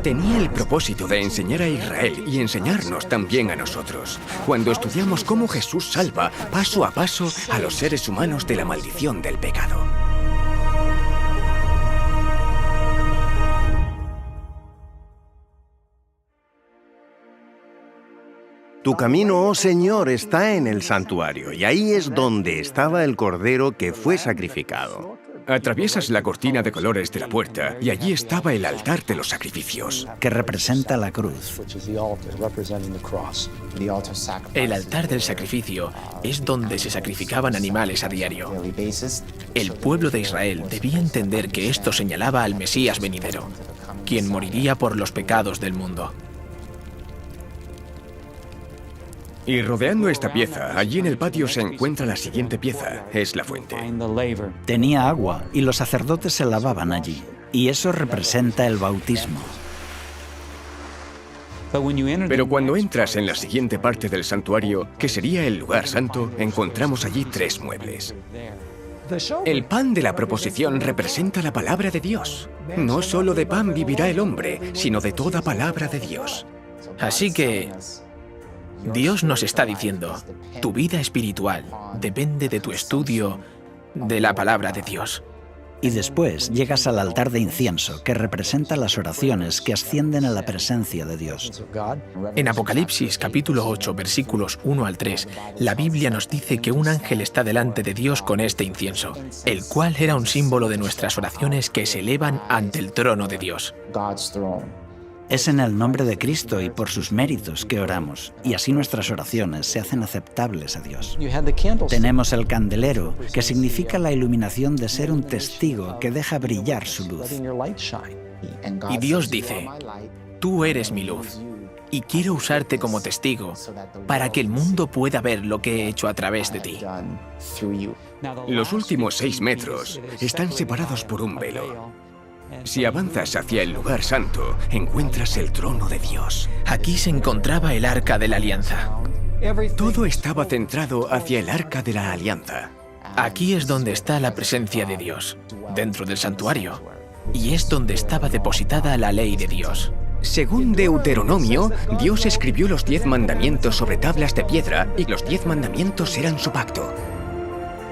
Tenía el propósito de enseñar a Israel y enseñarnos también a nosotros, cuando estudiamos cómo Jesús salva paso a paso a los seres humanos de la maldición del pecado. Tu camino, oh Señor, está en el santuario, y ahí es donde estaba el cordero que fue sacrificado. Atraviesas la cortina de colores de la puerta y allí estaba el altar de los sacrificios, que representa la cruz. El altar del sacrificio es donde se sacrificaban animales a diario. El pueblo de Israel debía entender que esto señalaba al Mesías venidero, quien moriría por los pecados del mundo. Y rodeando esta pieza, allí en el patio se encuentra la siguiente pieza, es la fuente. Tenía agua y los sacerdotes se lavaban allí, y eso representa el bautismo. Pero cuando entras en la siguiente parte del santuario, que sería el lugar santo, encontramos allí 3 muebles. El pan de la proposición representa la palabra de Dios. No solo de pan vivirá el hombre, sino de toda palabra de Dios. Así que Dios nos está diciendo, tu vida espiritual depende de tu estudio de la palabra de Dios. Y después llegas al altar de incienso, que representa las oraciones que ascienden a la presencia de Dios. En Apocalipsis capítulo 8, versículos 1 al 3, la Biblia nos dice que un ángel está delante de Dios con este incienso, el cual era un símbolo de nuestras oraciones que se elevan ante el trono de Dios. Es en el nombre de Cristo y por sus méritos que oramos, y así nuestras oraciones se hacen aceptables a Dios. Tenemos el candelero, que significa la iluminación de ser un testigo que deja brillar su luz. Y Dios dice, tú eres mi luz, y quiero usarte como testigo para que el mundo pueda ver lo que he hecho a través de ti. Los últimos 6 metros están separados por un velo. Si avanzas hacia el lugar santo, encuentras el trono de Dios. Aquí se encontraba el Arca de la Alianza. Todo estaba centrado hacia el Arca de la Alianza. Aquí es donde está la presencia de Dios, dentro del santuario, y es donde estaba depositada la ley de Dios. Según Deuteronomio, Dios escribió los 10 mandamientos sobre tablas de piedra y los 10 mandamientos eran su pacto.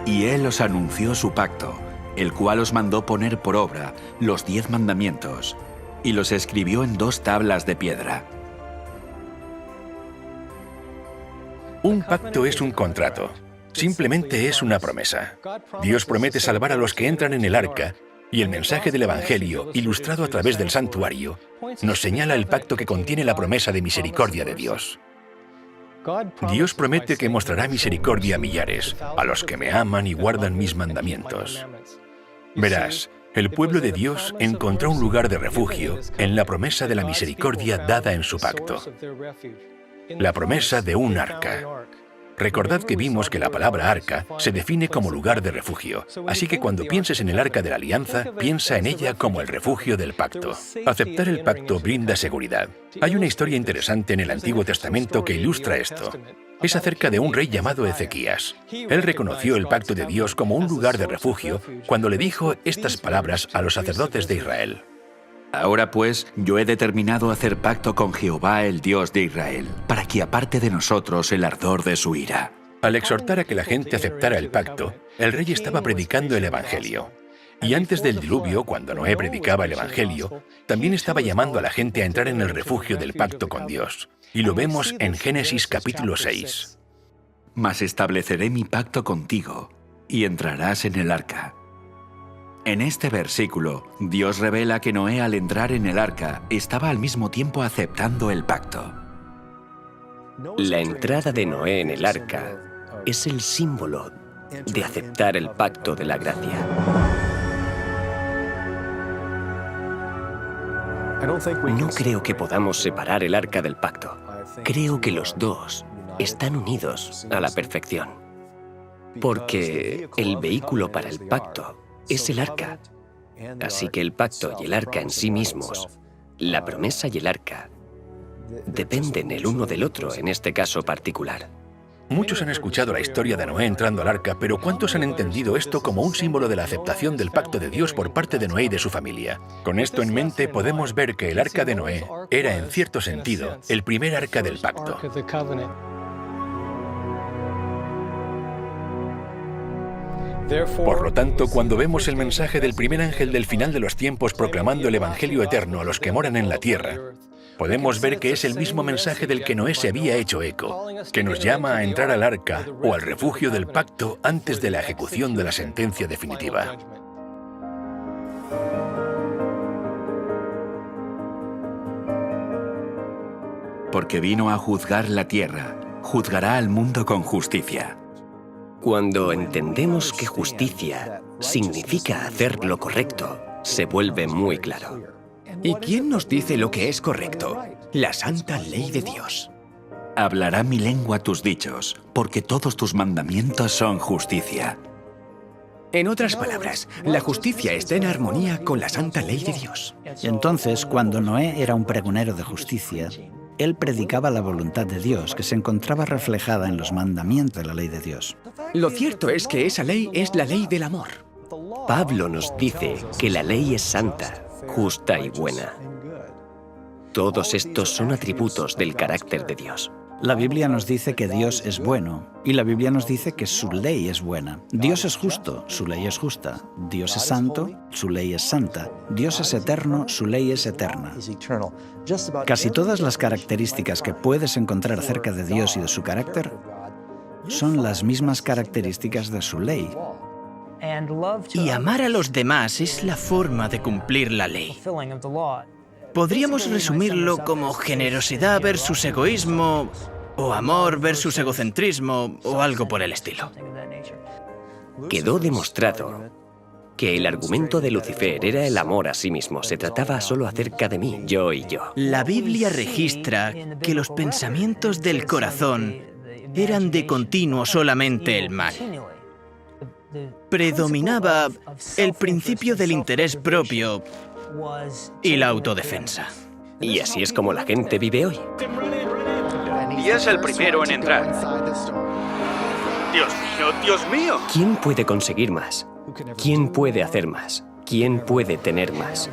Y Él os anunció su pacto, el cual os mandó poner por obra los 10 mandamientos, y los escribió en 2 tablas de piedra. Un pacto es un contrato. Simplemente es una promesa. Dios promete salvar a los que entran en el arca, y el mensaje del Evangelio, ilustrado a través del santuario, nos señala el pacto que contiene la promesa de misericordia de Dios. Dios promete que mostrará misericordia a millares, a los que me aman y guardan mis mandamientos. Verás, el pueblo de Dios encontró un lugar de refugio en la promesa de la misericordia dada en su pacto. La promesa de un arca. Recordad que vimos que la palabra arca se define como lugar de refugio, así que cuando pienses en el arca de la alianza, piensa en ella como el refugio del pacto. Aceptar el pacto brinda seguridad. Hay una historia interesante en el Antiguo Testamento que ilustra esto. Es acerca de un rey llamado Ezequías. Él reconoció el pacto de Dios como un lugar de refugio cuando le dijo estas palabras a los sacerdotes de Israel. Ahora pues, yo he determinado hacer pacto con Jehová, el Dios de Israel, para que aparte de nosotros el ardor de su ira. Al exhortar a que la gente aceptara el pacto, el rey estaba predicando el Evangelio. Y antes del diluvio, cuando Noé predicaba el Evangelio, también estaba llamando a la gente a entrar en el refugio del pacto con Dios. Y lo vemos en Génesis capítulo 6. Mas estableceré mi pacto contigo, y entrarás en el arca. En este versículo, Dios revela que Noé al entrar en el arca estaba al mismo tiempo aceptando el pacto. La entrada de Noé en el arca es el símbolo de aceptar el pacto de la gracia. No creo que podamos separar el arca del pacto. Creo que los dos están unidos a la perfección. Porque el vehículo para el pacto es el arca. Así que el pacto y el arca en sí mismos, la promesa y el arca, dependen el uno del otro en este caso particular. Muchos han escuchado la historia de Noé entrando al arca, pero ¿cuántos han entendido esto como un símbolo de la aceptación del pacto de Dios por parte de Noé y de su familia? Con esto en mente podemos ver que el arca de Noé era, en cierto sentido, el primer arca del pacto. Por lo tanto, cuando vemos el mensaje del primer ángel del final de los tiempos proclamando el Evangelio eterno a los que moran en la tierra, podemos ver que es el mismo mensaje del que Noé se había hecho eco, que nos llama a entrar al arca o al refugio del pacto antes de la ejecución de la sentencia definitiva. Porque vino a juzgar la tierra, juzgará al mundo con justicia. Cuando entendemos que justicia significa hacer lo correcto, se vuelve muy claro. ¿Y quién nos dice lo que es correcto? La santa ley de Dios. Hablará mi lengua tus dichos, porque todos tus mandamientos son justicia. En otras palabras, la justicia está en armonía con la santa ley de Dios. Entonces, cuando Noé era un pregonero de justicia, él predicaba la voluntad de Dios, que se encontraba reflejada en los mandamientos de la ley de Dios. Lo cierto es que esa ley es la ley del amor. Pablo nos dice que la ley es santa, justa y buena. Todos estos son atributos del carácter de Dios. La Biblia nos dice que Dios es bueno, y la Biblia nos dice que su ley es buena. Dios es justo, su ley es justa. Dios es santo, su ley es santa. Dios es eterno, su ley es eterna. Casi todas las características que puedes encontrar acerca de Dios y de su carácter son las mismas características de su ley. Y amar a los demás es la forma de cumplir la ley. Podríamos resumirlo como generosidad versus egoísmo, o amor versus egocentrismo, o algo por el estilo. Quedó demostrado que el argumento de Lucifer era el amor a sí mismo. Se trataba solo acerca de mí, yo y yo. La Biblia registra que los pensamientos del corazón eran de continuo solamente el mal. Predominaba el principio del interés propio y la autodefensa. Y así es como la gente vive hoy. Y es el primero en entrar. Dios mío, Dios mío. ¿Quién puede conseguir más? ¿Quién puede hacer más? ¿Quién puede tener más?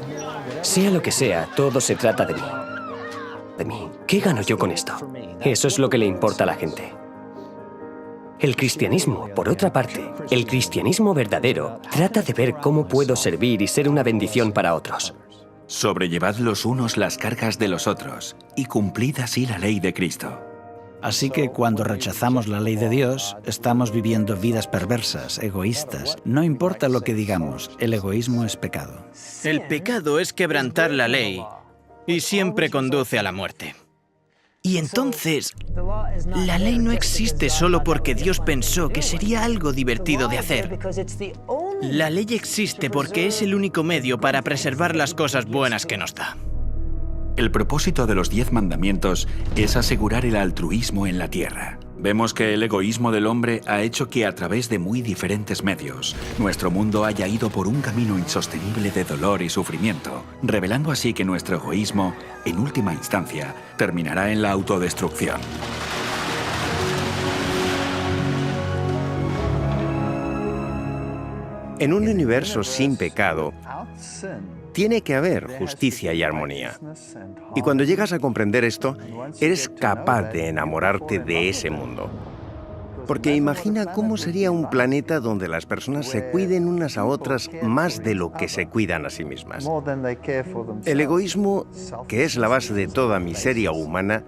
Sea lo que sea, todo se trata de mí. De mí. ¿Qué gano yo con esto? Eso es lo que le importa a la gente. El cristianismo, por otra parte, el cristianismo verdadero, trata de ver cómo puedo servir y ser una bendición para otros. Sobrellevad los unos las cargas de los otros, y cumplid así la ley de Cristo. Así que cuando rechazamos la ley de Dios, estamos viviendo vidas perversas, egoístas. No importa lo que digamos, el egoísmo es pecado. El pecado es quebrantar la ley y siempre conduce a la muerte. Y entonces, la ley no existe solo porque Dios pensó que sería algo divertido de hacer. La ley existe porque es el único medio para preservar las cosas buenas que nos da. El propósito de los 10 mandamientos es asegurar el altruismo en la tierra. Vemos que el egoísmo del hombre ha hecho que a través de muy diferentes medios, nuestro mundo haya ido por un camino insostenible de dolor y sufrimiento, revelando así que nuestro egoísmo, en última instancia, terminará en la autodestrucción. En un universo sin pecado, tiene que haber justicia y armonía. Y cuando llegas a comprender esto, eres capaz de enamorarte de ese mundo. Porque imagina cómo sería un planeta donde las personas se cuiden unas a otras más de lo que se cuidan a sí mismas. El egoísmo, que es la base de toda miseria humana,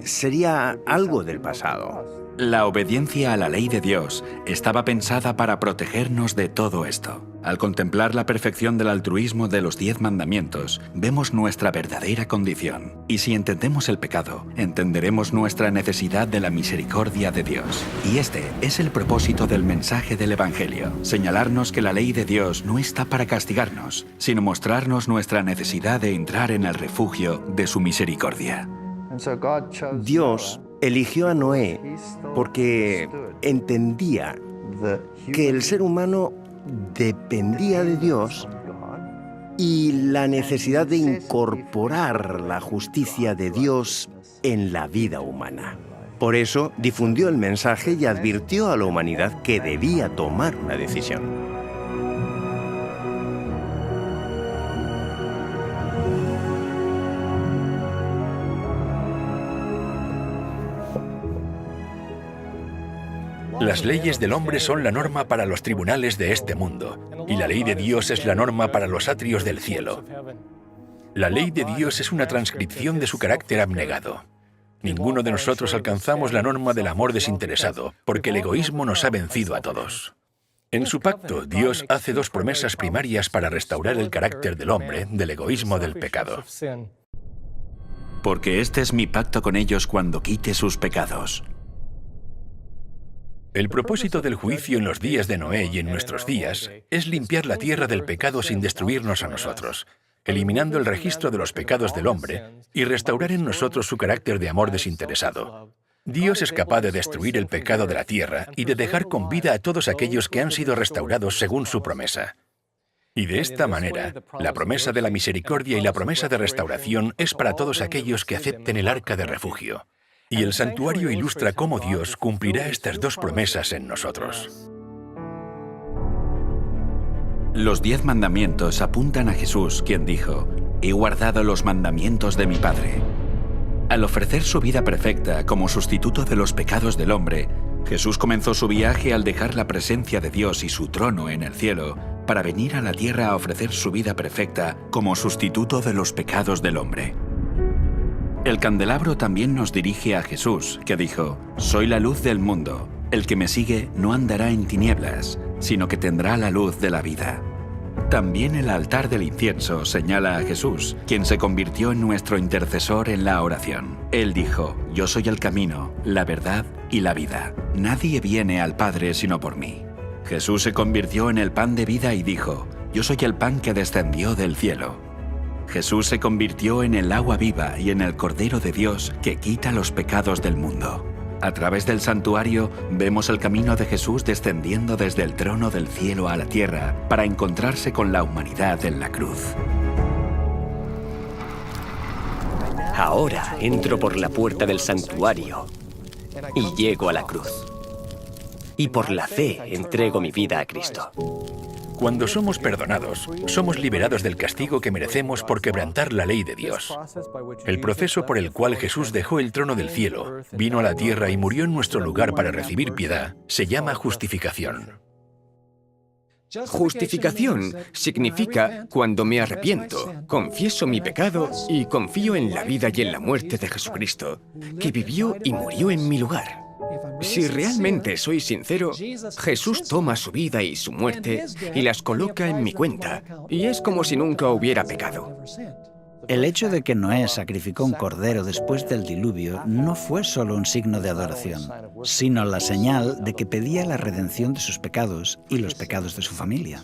sería algo del pasado. La obediencia a la ley de Dios estaba pensada para protegernos de todo esto. Al contemplar la perfección del altruismo de los 10 mandamientos, vemos nuestra verdadera condición. Y si entendemos el pecado, entenderemos nuestra necesidad de la misericordia de Dios. Y este es el propósito del mensaje del Evangelio: señalarnos que la ley de Dios no está para castigarnos, sino mostrarnos nuestra necesidad de entrar en el refugio de su misericordia. Dios eligió a Noé porque entendía que el ser humano dependía de Dios y la necesidad de incorporar la justicia de Dios en la vida humana. Por eso difundió el mensaje y advirtió a la humanidad que debía tomar una decisión. Las leyes del hombre son la norma para los tribunales de este mundo, y la ley de Dios es la norma para los atrios del cielo. La ley de Dios es una transcripción de su carácter abnegado. Ninguno de nosotros alcanzamos la norma del amor desinteresado, porque el egoísmo nos ha vencido a todos. En su pacto, Dios hace dos promesas primarias para restaurar el carácter del hombre del egoísmo del pecado. Porque este es mi pacto con ellos cuando quite sus pecados. El propósito del juicio en los días de Noé y en nuestros días es limpiar la tierra del pecado sin destruirnos a nosotros, eliminando el registro de los pecados del hombre y restaurar en nosotros su carácter de amor desinteresado. Dios es capaz de destruir el pecado de la tierra y de dejar con vida a todos aquellos que han sido restaurados según su promesa. Y de esta manera, la promesa de la misericordia y la promesa de restauración es para todos aquellos que acepten el arca de refugio. Y el santuario ilustra cómo Dios cumplirá estas dos promesas en nosotros. Los 10 mandamientos apuntan a Jesús, quien dijo: «He guardado los mandamientos de mi Padre». Al ofrecer su vida perfecta como sustituto de los pecados del hombre, Jesús comenzó su viaje al dejar la presencia de Dios y su trono en el cielo para venir a la tierra a ofrecer su vida perfecta como sustituto de los pecados del hombre. El candelabro también nos dirige a Jesús, que dijo: «Soy la luz del mundo. El que me sigue no andará en tinieblas, sino que tendrá la luz de la vida». También el altar del incienso señala a Jesús, quien se convirtió en nuestro intercesor en la oración. Él dijo: «Yo soy el camino, la verdad y la vida. Nadie viene al Padre sino por mí». Jesús se convirtió en el pan de vida y dijo: «Yo soy el pan que descendió del cielo». Jesús se convirtió en el agua viva y en el Cordero de Dios que quita los pecados del mundo. A través del santuario vemos el camino de Jesús descendiendo desde el trono del cielo a la tierra para encontrarse con la humanidad en la cruz. Ahora entro por la puerta del santuario y llego a la cruz. Y por la fe entrego mi vida a Cristo. Cuando somos perdonados, somos liberados del castigo que merecemos por quebrantar la ley de Dios. El proceso por el cual Jesús dejó el trono del cielo, vino a la tierra y murió en nuestro lugar para recibir piedad, se llama justificación. Justificación significa cuando me arrepiento, confieso mi pecado y confío en la vida y en la muerte de Jesucristo, que vivió y murió en mi lugar. Si realmente soy sincero, Jesús toma su vida y su muerte y las coloca en mi cuenta, y es como si nunca hubiera pecado. El hecho de que Noé sacrificó un cordero después del diluvio no fue solo un signo de adoración, sino la señal de que pedía la redención de sus pecados y los pecados de su familia.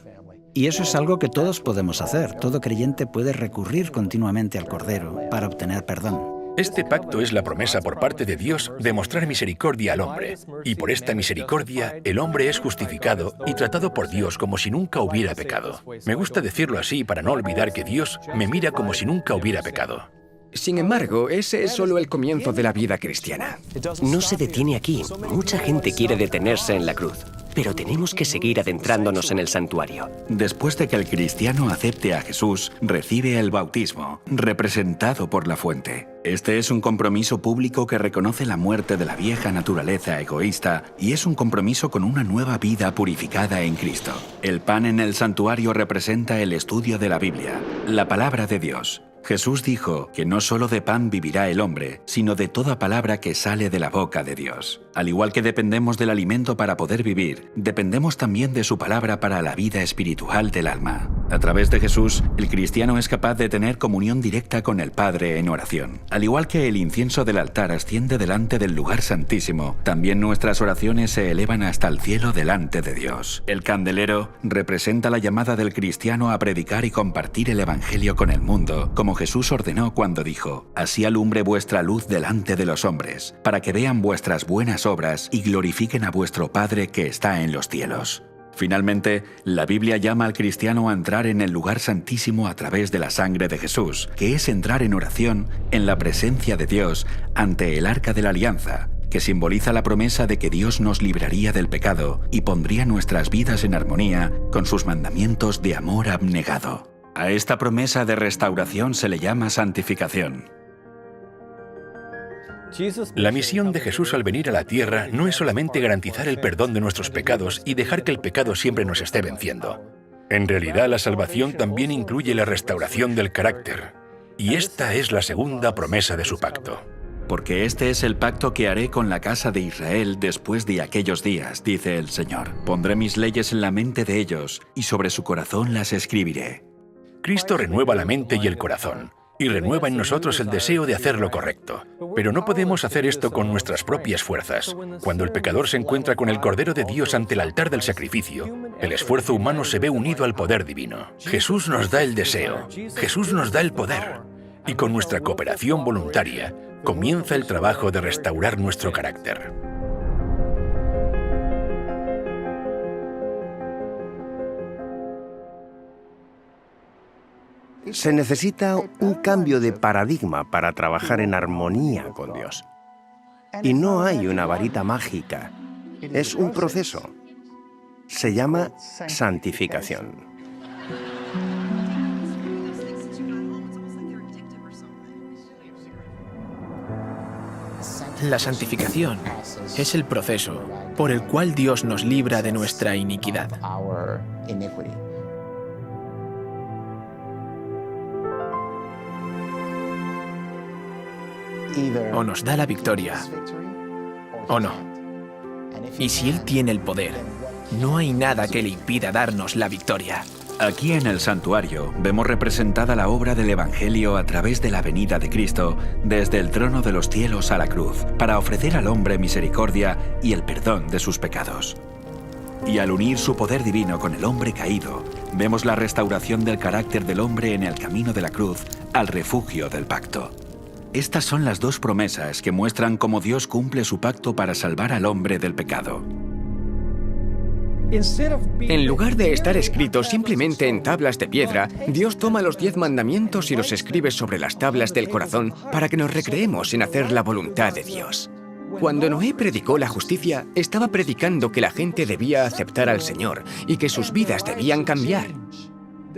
Y eso es algo que todos podemos hacer. Todo creyente puede recurrir continuamente al cordero para obtener perdón. Este pacto es la promesa por parte de Dios de mostrar misericordia al hombre, y por esta misericordia el hombre es justificado y tratado por Dios como si nunca hubiera pecado. Me gusta decirlo así para no olvidar que Dios me mira como si nunca hubiera pecado. Sin embargo, ese es solo el comienzo de la vida cristiana. No se detiene aquí. Mucha gente quiere detenerse en la cruz, pero tenemos que seguir adentrándonos en el santuario. Después de que el cristiano acepte a Jesús, recibe el bautismo, representado por la fuente. Este es un compromiso público que reconoce la muerte de la vieja naturaleza egoísta y es un compromiso con una nueva vida purificada en Cristo. El pan en el santuario representa el estudio de la Biblia, la palabra de Dios. Jesús dijo que no solo de pan vivirá el hombre, sino de toda palabra que sale de la boca de Dios. Al igual que dependemos del alimento para poder vivir, dependemos también de su palabra para la vida espiritual del alma. A través de Jesús, el cristiano es capaz de tener comunión directa con el Padre en oración. Al igual que el incienso del altar asciende delante del lugar santísimo, también nuestras oraciones se elevan hasta el cielo delante de Dios. El candelero representa la llamada del cristiano a predicar y compartir el Evangelio con el mundo, como Jesús ordenó cuando dijo: «Así alumbre vuestra luz delante de los hombres, para que vean vuestras buenas obras y glorifiquen a vuestro Padre que está en los cielos». Finalmente, la Biblia llama al cristiano a entrar en el lugar santísimo a través de la sangre de Jesús, que es entrar en oración en la presencia de Dios ante el arca de la alianza, que simboliza la promesa de que Dios nos libraría del pecado y pondría nuestras vidas en armonía con sus mandamientos de amor abnegado. A esta promesa de restauración se le llama santificación. La misión de Jesús al venir a la tierra no es solamente garantizar el perdón de nuestros pecados y dejar que el pecado siempre nos esté venciendo. En realidad, la salvación también incluye la restauración del carácter. Y esta es la segunda promesa de su pacto. Porque este es el pacto que haré con la casa de Israel después de aquellos días, dice el Señor. Pondré mis leyes en la mente de ellos y sobre su corazón las escribiré. Cristo renueva la mente y el corazón, y renueva en nosotros el deseo de hacer lo correcto. Pero no podemos hacer esto con nuestras propias fuerzas. Cuando el pecador se encuentra con el Cordero de Dios ante el altar del sacrificio, el esfuerzo humano se ve unido al poder divino. Jesús nos da el deseo, Jesús nos da el poder, y con nuestra cooperación voluntaria, comienza el trabajo de restaurar nuestro carácter. Se necesita un cambio de paradigma para trabajar en armonía con Dios. Y no hay una varita mágica. Es un proceso. Se llama santificación. La santificación es el proceso por el cual Dios nos libra de nuestra iniquidad. O nos da la victoria, o no. Y si Él tiene el poder, no hay nada que le impida darnos la victoria. Aquí en el santuario vemos representada la obra del Evangelio a través de la venida de Cristo desde el trono de los cielos a la cruz, para ofrecer al hombre misericordia y el perdón de sus pecados. Y al unir su poder divino con el hombre caído, vemos la restauración del carácter del hombre en el camino de la cruz al refugio del pacto. Estas son las dos promesas que muestran cómo Dios cumple su pacto para salvar al hombre del pecado. En lugar de estar escritos simplemente en tablas de piedra, Dios toma los 10 mandamientos y los escribe sobre las tablas del corazón para que nos recreemos en hacer la voluntad de Dios. Cuando Noé predicó la justicia, estaba predicando que la gente debía aceptar al Señor y que sus vidas debían cambiar.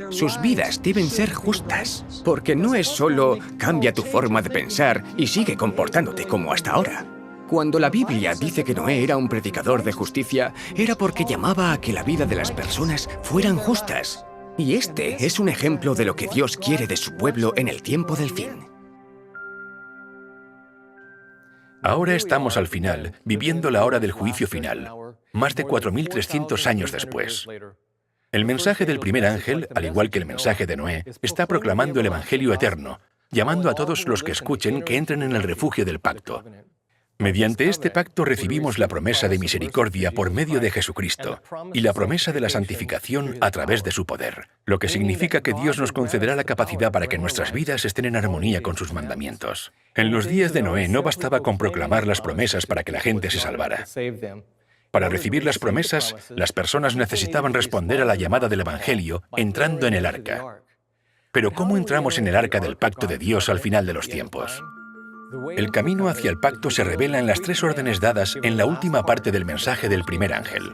Sus vidas deben ser justas, porque no es solo cambia tu forma de pensar y sigue comportándote como hasta ahora. Cuando la Biblia dice que Noé era un predicador de justicia, era porque llamaba a que la vida de las personas fueran justas. Y este es un ejemplo de lo que Dios quiere de su pueblo en el tiempo del fin. Ahora estamos al final, viviendo la hora del juicio final, más de 4.300 años después. El mensaje del primer ángel, al igual que el mensaje de Noé, está proclamando el Evangelio eterno, llamando a todos los que escuchen que entren en el refugio del pacto. Mediante este pacto recibimos la promesa de misericordia por medio de Jesucristo y la promesa de la santificación a través de su poder, lo que significa que Dios nos concederá la capacidad para que nuestras vidas estén en armonía con sus mandamientos. En los días de Noé no bastaba con proclamar las promesas para que la gente se salvara. Para recibir las promesas, las personas necesitaban responder a la llamada del Evangelio entrando en el arca. Pero ¿cómo entramos en el arca del pacto de Dios al final de los tiempos? El camino hacia el pacto se revela en las 3 órdenes dadas en la última parte del mensaje del primer ángel.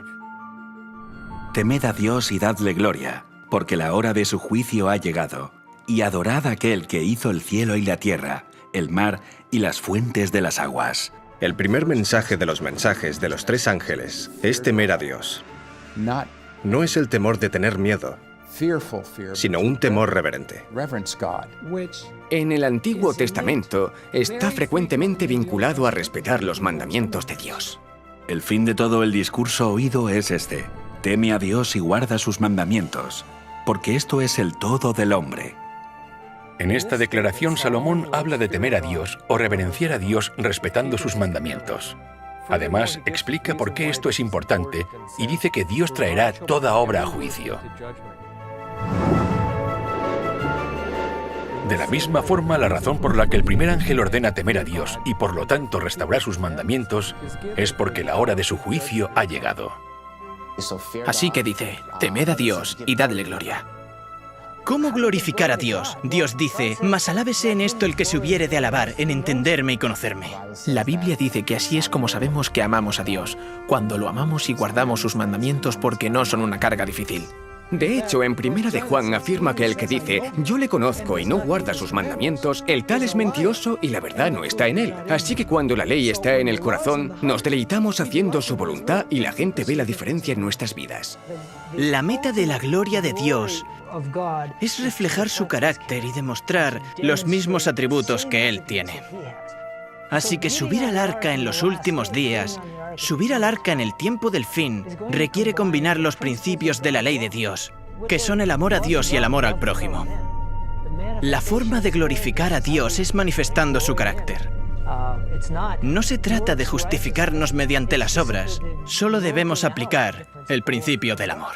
Temed a Dios y dadle gloria, porque la hora de su juicio ha llegado, y adorad a aquel que hizo el cielo y la tierra, el mar y las fuentes de las aguas. El primer mensaje de los mensajes de los 3 ángeles es temer a Dios. No es el temor de tener miedo, sino un temor reverente. En el Antiguo Testamento está frecuentemente vinculado a respetar los mandamientos de Dios. El fin de todo el discurso oído es este: teme a Dios y guarda sus mandamientos, porque esto es el todo del hombre. En esta declaración, Salomón habla de temer a Dios o reverenciar a Dios respetando sus mandamientos. Además, explica por qué esto es importante y dice que Dios traerá toda obra a juicio. De la misma forma, la razón por la que el primer ángel ordena temer a Dios y por lo tanto restaurar sus mandamientos es porque la hora de su juicio ha llegado. Así que dice, temed a Dios y dadle gloria. ¿Cómo glorificar a Dios? Dios dice, mas alábese en esto el que se hubiere de alabar, en entenderme y conocerme. La Biblia dice que así es como sabemos que amamos a Dios, cuando lo amamos y guardamos sus mandamientos porque no son una carga difícil. De hecho, en Primera de Juan afirma que el que dice, yo le conozco y no guarda sus mandamientos, el tal es mentiroso y la verdad no está en él. Así que cuando la ley está en el corazón, nos deleitamos haciendo su voluntad y la gente ve la diferencia en nuestras vidas. La meta de la gloria de Dios es reflejar su carácter y demostrar los mismos atributos que Él tiene. Así que subir al arca en los últimos días, subir al arca en el tiempo del fin, requiere combinar los principios de la ley de Dios, que son el amor a Dios y el amor al prójimo. La forma de glorificar a Dios es manifestando su carácter. No se trata de justificarnos mediante las obras, solo debemos aplicar el principio del amor.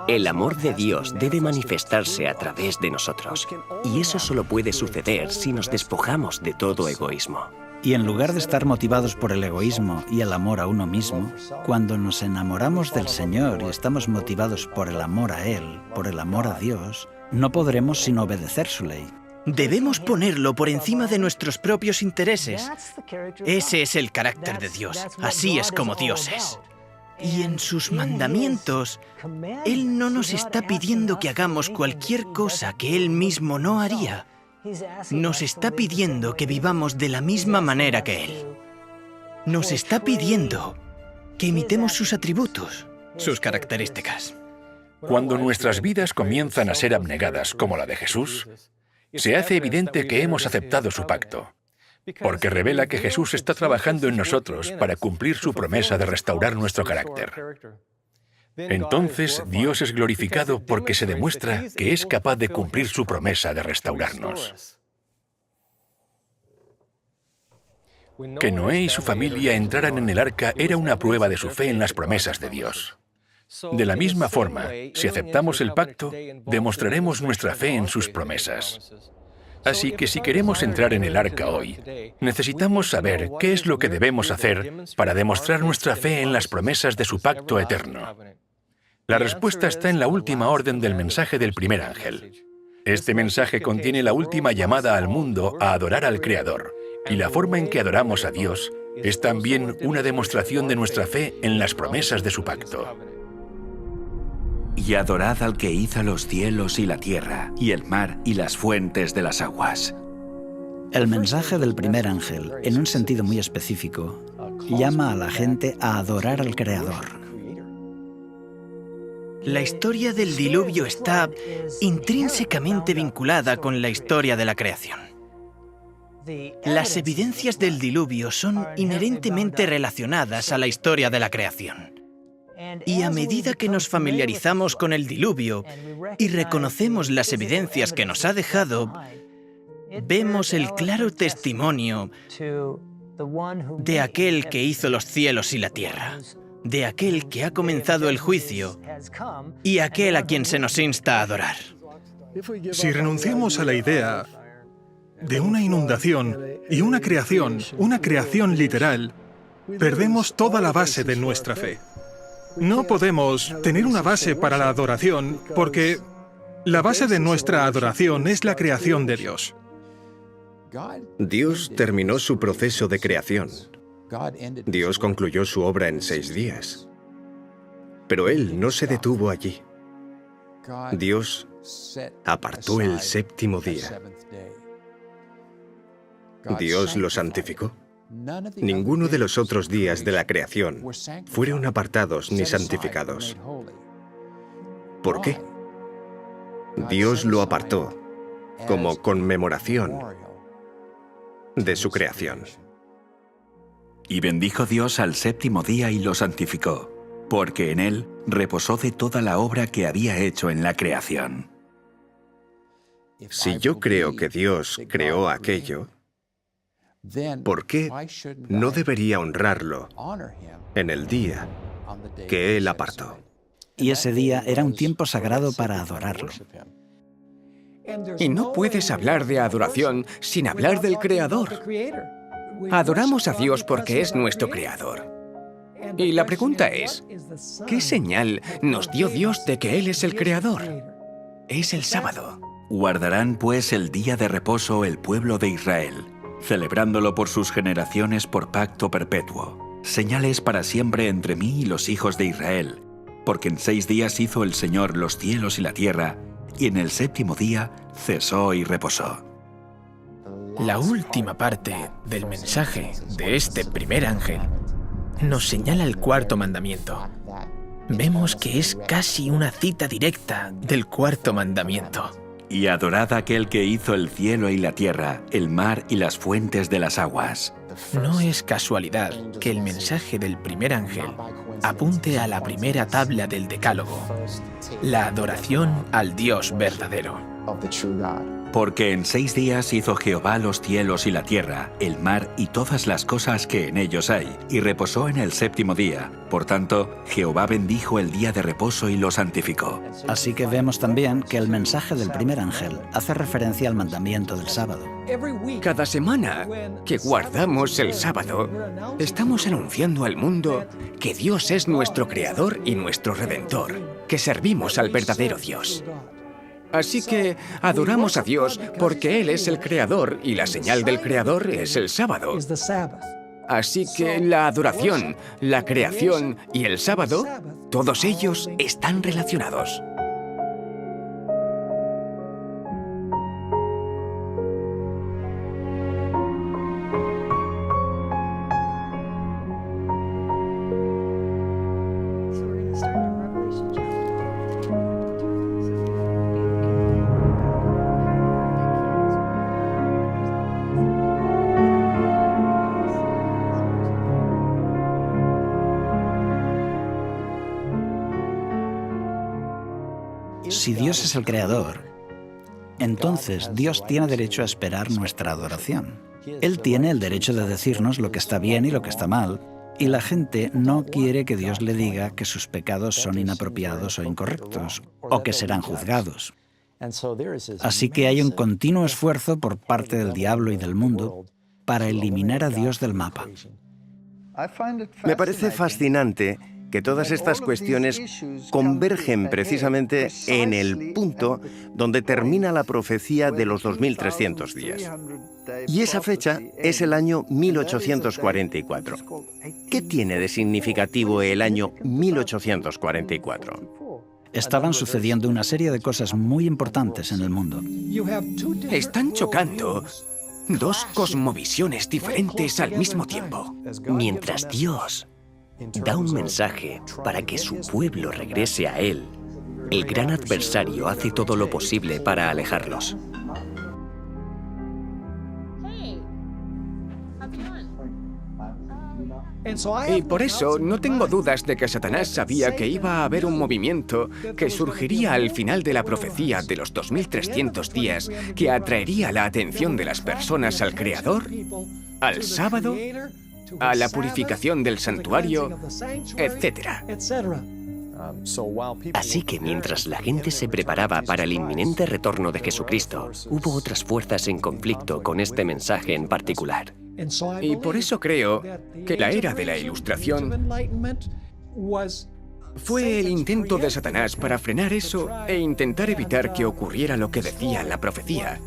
El amor de Dios debe manifestarse a través de nosotros, y eso solo puede suceder si nos despojamos de todo egoísmo. Y en lugar de estar motivados por el egoísmo y el amor a uno mismo, cuando nos enamoramos del Señor y estamos motivados por el amor a Él, por el amor a Dios, no podremos sino obedecer su ley. Debemos ponerlo por encima de nuestros propios intereses. Ese es el carácter de Dios. Así es como Dios es. Y en sus mandamientos, Él no nos está pidiendo que hagamos cualquier cosa que Él mismo no haría. Nos está pidiendo que vivamos de la misma manera que Él. Nos está pidiendo que imitemos sus atributos, sus características. Cuando nuestras vidas comienzan a ser abnegadas como la de Jesús, se hace evidente que hemos aceptado su pacto, porque revela que Jesús está trabajando en nosotros para cumplir su promesa de restaurar nuestro carácter. Entonces, Dios es glorificado porque se demuestra que es capaz de cumplir su promesa de restaurarnos. Que Noé y su familia entraran en el arca era una prueba de su fe en las promesas de Dios. De la misma forma, si aceptamos el pacto, demostraremos nuestra fe en sus promesas. Así que si queremos entrar en el arca hoy, necesitamos saber qué es lo que debemos hacer para demostrar nuestra fe en las promesas de su pacto eterno. La respuesta está en la última orden del mensaje del primer ángel. Este mensaje contiene la última llamada al mundo a adorar al Creador, y la forma en que adoramos a Dios es también una demostración de nuestra fe en las promesas de su pacto. Y adorad al que hizo los cielos y la tierra, y el mar y las fuentes de las aguas. El mensaje del primer ángel, en un sentido muy específico, llama a la gente a adorar al Creador. La historia del diluvio está intrínsecamente vinculada con la historia de la creación. Las evidencias del diluvio son inherentemente relacionadas a la historia de la creación. Y a medida que nos familiarizamos con el diluvio y reconocemos las evidencias que nos ha dejado, vemos el claro testimonio de aquel que hizo los cielos y la tierra, de aquel que ha comenzado el juicio y aquel a quien se nos insta a adorar. Si renunciamos a la idea de una inundación y una creación literal, perdemos toda la base de nuestra fe. No podemos tener una base para la adoración porque la base de nuestra adoración es la creación de Dios. Dios terminó su proceso de creación. Dios concluyó su obra en 6 días. Pero Él no se detuvo allí. Dios apartó el 7º día. Dios lo santificó. Ninguno de los otros días de la creación fueron apartados ni santificados. ¿Por qué? Dios lo apartó como conmemoración de su creación. Y bendijo Dios al 7º día y lo santificó, porque en él reposó de toda la obra que había hecho en la creación. Si yo creo que Dios creó aquello, ¿por qué no debería honrarlo en el día que Él apartó? Y ese día era un tiempo sagrado para adorarlo. Y no puedes hablar de adoración sin hablar del Creador. Adoramos a Dios porque es nuestro Creador. Y la pregunta es, ¿qué señal nos dio Dios de que Él es el Creador? Es el sábado. Guardarán pues el día de reposo el pueblo de Israel, celebrándolo por sus generaciones por pacto perpetuo, señales para siempre entre mí y los hijos de Israel, porque en 6 días hizo el Señor los cielos y la tierra, y en el séptimo día cesó y reposó. La última parte del mensaje de este primer ángel nos señala el cuarto mandamiento. Vemos que es casi una cita directa del cuarto mandamiento. Y adorad a aquel que hizo el cielo y la tierra, el mar y las fuentes de las aguas. No es casualidad que el mensaje del primer ángel apunte a la primera tabla del Decálogo, la adoración al Dios verdadero. Porque en 6 días hizo Jehová los cielos y la tierra, el mar y todas las cosas que en ellos hay, y reposó en el séptimo día. Por tanto, Jehová bendijo el día de reposo y lo santificó. Así que vemos también que el mensaje del primer ángel hace referencia al mandamiento del sábado. Cada semana que guardamos el sábado, estamos anunciando al mundo que Dios es nuestro Creador y nuestro Redentor, que servimos al verdadero Dios. Así que adoramos a Dios porque Él es el Creador y la señal del Creador es el sábado. Así que la adoración, la creación y el sábado, todos ellos están relacionados. Si Dios es el creador, entonces Dios tiene derecho a esperar nuestra adoración. Él tiene el derecho de decirnos lo que está bien y lo que está mal, y la gente no quiere que Dios le diga que sus pecados son inapropiados o incorrectos, o que serán juzgados. Así que hay un continuo esfuerzo por parte del diablo y del mundo para eliminar a Dios del mapa. Me parece fascinante que todas estas cuestiones convergen precisamente en el punto donde termina la profecía de los 2300 días. Y esa fecha es el año 1844. ¿Qué tiene de significativo el año 1844? Estaban sucediendo una serie de cosas muy importantes en el mundo. Están chocando dos cosmovisiones diferentes al mismo tiempo. Mientras Dios da un mensaje para que su pueblo regrese a Él, el gran adversario hace todo lo posible para alejarlos. Y por eso no tengo dudas de que Satanás sabía que iba a haber un movimiento que surgiría al final de la profecía de los 2300 días que atraería la atención de las personas al Creador, al sábado, a la purificación del santuario, etc. Así que mientras la gente se preparaba para el inminente retorno de Jesucristo, hubo otras fuerzas en conflicto con este mensaje en particular. Y por eso creo que la era de la Ilustración fue el intento de Satanás para frenar eso e intentar evitar que ocurriera lo que decía la profecía.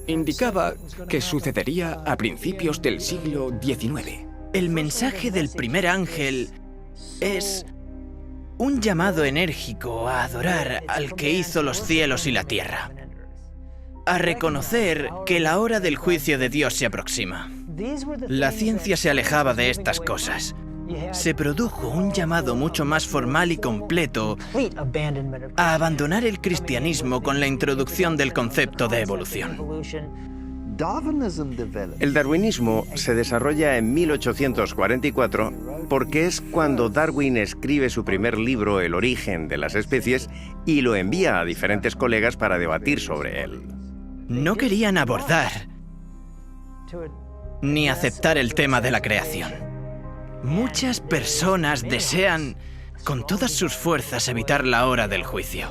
Indicaba que sucedería a principios del siglo XIX. El mensaje del primer ángel es un llamado enérgico a adorar al que hizo los cielos y la tierra, a reconocer que la hora del juicio de Dios se aproxima. La ciencia se alejaba de estas cosas. Se produjo un llamado mucho más formal y completo a abandonar el cristianismo con la introducción del concepto de evolución. El darwinismo se desarrolla en 1844 porque es cuando Darwin escribe su primer libro, El origen de las especies, y lo envía a diferentes colegas para debatir sobre él. No querían abordar ni aceptar el tema de la creación. Muchas personas desean con todas sus fuerzas evitar la hora del juicio.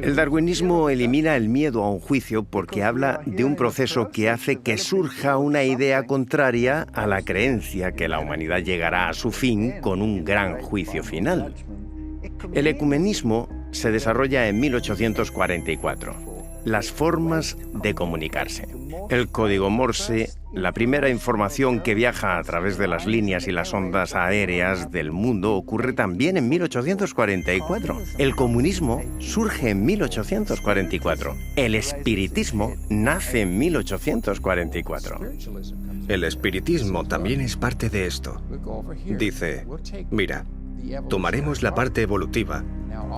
El darwinismo elimina el miedo a un juicio porque habla de un proceso que hace que surja una idea contraria a la creencia que la humanidad llegará a su fin con un gran juicio final. El ecumenismo se desarrolla en 1844. las formas de comunicarse. El código Morse, la primera información que viaja a través de las líneas y las ondas aéreas del mundo, ocurre también en 1844. El comunismo surge en 1844. El espiritismo nace en 1844. El espiritismo también es parte de esto. Dice, mira, tomaremos la parte evolutiva,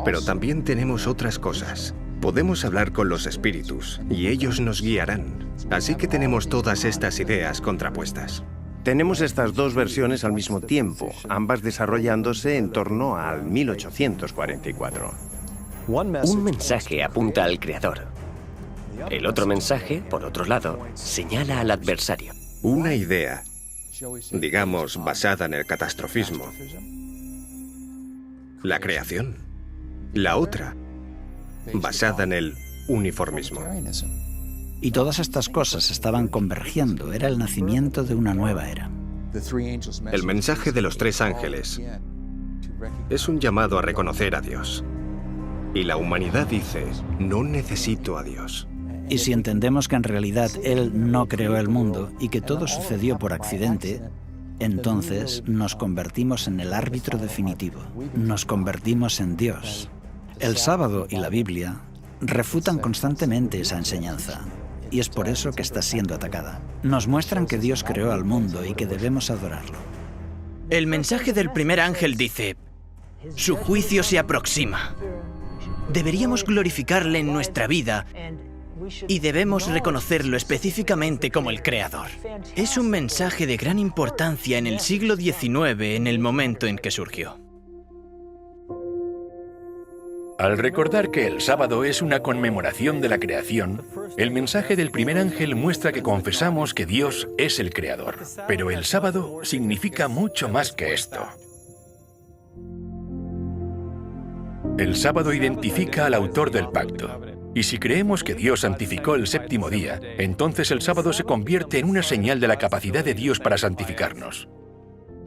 pero también tenemos otras cosas. Podemos hablar con los espíritus y ellos nos guiarán. Así que tenemos todas estas ideas contrapuestas. Tenemos estas dos versiones al mismo tiempo, ambas desarrollándose en torno al 1844. Un mensaje apunta al creador. El otro mensaje, por otro lado, señala al adversario. Una idea, digamos, basada en el catastrofismo. La creación. La otra, basada en el uniformismo. Y todas estas cosas estaban convergiendo. Era el nacimiento de una nueva era. El mensaje de los tres ángeles es un llamado a reconocer a Dios. Y la humanidad dice, no necesito a Dios. Y si entendemos que en realidad Él no creó el mundo y que todo sucedió por accidente, entonces nos convertimos en el árbitro definitivo. Nos convertimos en Dios. El sábado y la Biblia refutan constantemente esa enseñanza. Y es por eso que está siendo atacada. Nos muestran que Dios creó al mundo y que debemos adorarlo. El mensaje del primer ángel dice, su juicio se aproxima. Deberíamos glorificarle en nuestra vida y debemos reconocerlo específicamente como el Creador. Es un mensaje de gran importancia en el siglo XIX, en el momento en que surgió. Al recordar que el sábado es una conmemoración de la creación, el mensaje del primer ángel muestra que confesamos que Dios es el creador. Pero el sábado significa mucho más que esto. El sábado identifica al autor del pacto. Y si creemos que Dios santificó el séptimo día, entonces el sábado se convierte en una señal de la capacidad de Dios para santificarnos.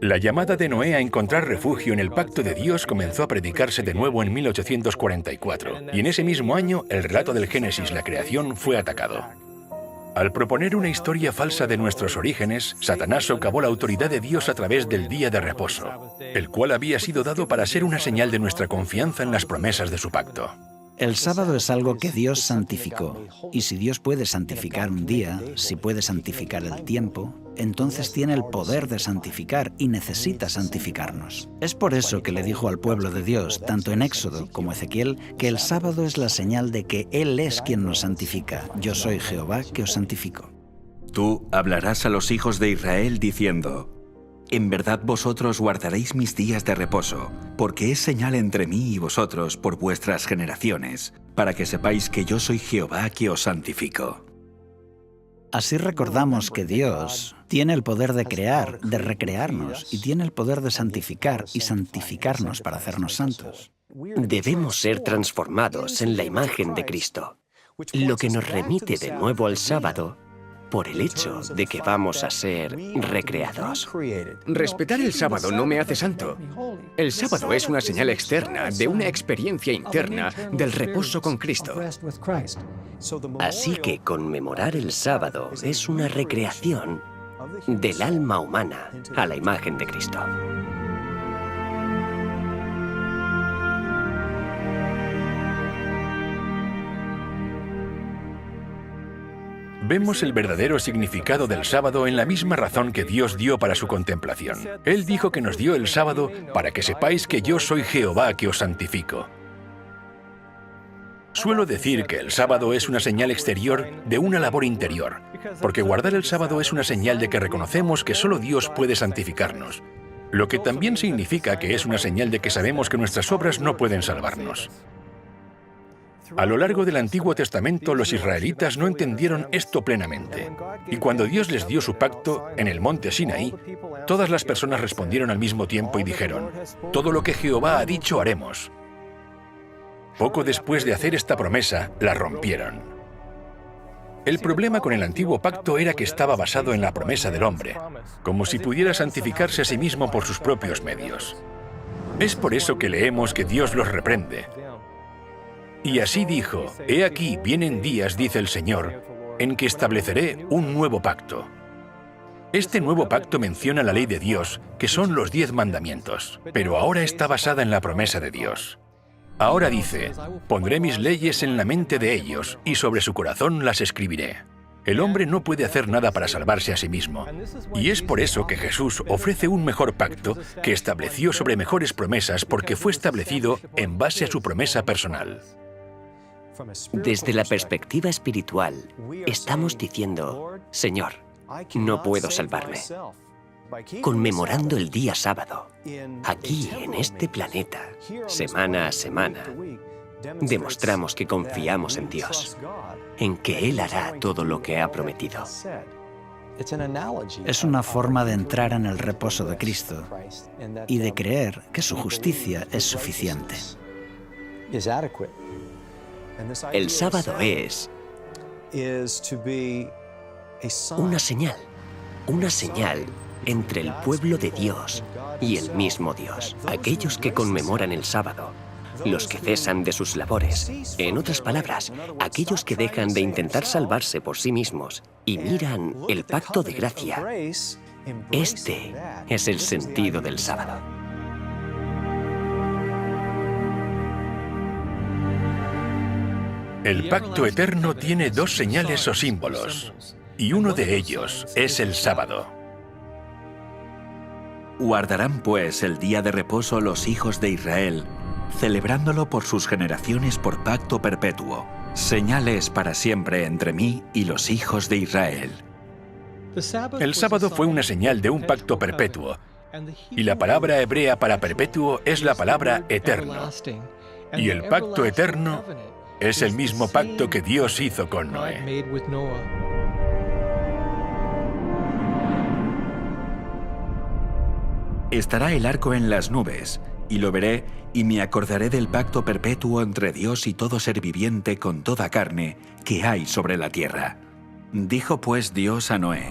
La llamada de Noé a encontrar refugio en el pacto de Dios comenzó a predicarse de nuevo en 1844, y en ese mismo año el relato del Génesis, la creación, fue atacado. Al proponer una historia falsa de nuestros orígenes, Satanás socavó la autoridad de Dios a través del día de reposo, el cual había sido dado para ser una señal de nuestra confianza en las promesas de su pacto. El sábado es algo que Dios santificó. Y si Dios puede santificar un día, si puede santificar el tiempo, entonces tiene el poder de santificar y necesita santificarnos. Es por eso que le dijo al pueblo de Dios, tanto en Éxodo como Ezequiel, que el sábado es la señal de que Él es quien nos santifica. Yo soy Jehová que os santifico. Tú hablarás a los hijos de Israel diciendo: en verdad vosotros guardaréis mis días de reposo, porque es señal entre mí y vosotros por vuestras generaciones, para que sepáis que yo soy Jehová que os santifico. Así recordamos que Dios tiene el poder de crear, de recrearnos, y tiene el poder de santificar y santificarnos para hacernos santos. Debemos ser transformados en la imagen de Cristo, lo que nos remite de nuevo al sábado, por el hecho de que vamos a ser recreados. Respetar el sábado no me hace santo. El sábado es una señal externa de una experiencia interna del reposo con Cristo. Así que conmemorar el sábado es una recreación del alma humana a la imagen de Cristo. Vemos el verdadero significado del sábado en la misma razón que Dios dio para su contemplación. Él dijo que nos dio el sábado para que sepáis que yo soy Jehová que os santifico. Suelo decir que el sábado es una señal exterior de una labor interior, porque guardar el sábado es una señal de que reconocemos que solo Dios puede santificarnos, lo que también significa que es una señal de que sabemos que nuestras obras no pueden salvarnos. A lo largo del Antiguo Testamento, los israelitas no entendieron esto plenamente. Y cuando Dios les dio su pacto en el monte Sinaí, todas las personas respondieron al mismo tiempo y dijeron: todo lo que Jehová ha dicho haremos. Poco después de hacer esta promesa, la rompieron. El problema con el antiguo pacto era que estaba basado en la promesa del hombre, como si pudiera santificarse a sí mismo por sus propios medios. Es por eso que leemos que Dios los reprende. Y así dijo, «He aquí, vienen días, dice el Señor, en que estableceré un nuevo pacto». Este nuevo pacto menciona la ley de Dios, que son los 10 mandamientos, pero ahora está basada en la promesa de Dios. Ahora dice, «Pondré mis leyes en la mente de ellos, y sobre su corazón las escribiré». El hombre no puede hacer nada para salvarse a sí mismo. Y es por eso que Jesús ofrece un mejor pacto que estableció sobre mejores promesas porque fue establecido en base a su promesa personal. Desde la perspectiva espiritual, estamos diciendo, Señor, no puedo salvarme. Conmemorando el día sábado, aquí en este planeta, semana a semana, demostramos que confiamos en Dios, en que Él hará todo lo que ha prometido. Es una forma de entrar en el reposo de Cristo y de creer que su justicia es suficiente. El sábado es una señal entre el pueblo de Dios y el mismo Dios. Aquellos que conmemoran el sábado, los que cesan de sus labores, en otras palabras, aquellos que dejan de intentar salvarse por sí mismos y miran el pacto de gracia. Este es el sentido del sábado. El pacto eterno tiene 2 señales o símbolos, y uno de ellos es el sábado. Guardarán pues el día de reposo los hijos de Israel, celebrándolo por sus generaciones por pacto perpetuo. Señales para siempre entre mí y los hijos de Israel. El sábado fue una señal de un pacto perpetuo, y la palabra hebrea para perpetuo es la palabra eterno. Y el pacto eterno es el mismo pacto que Dios hizo con Noé. Estará el arco en las nubes, y lo veré, y me acordaré del pacto perpetuo entre Dios y todo ser viviente con toda carne que hay sobre la tierra. Dijo pues Dios a Noé,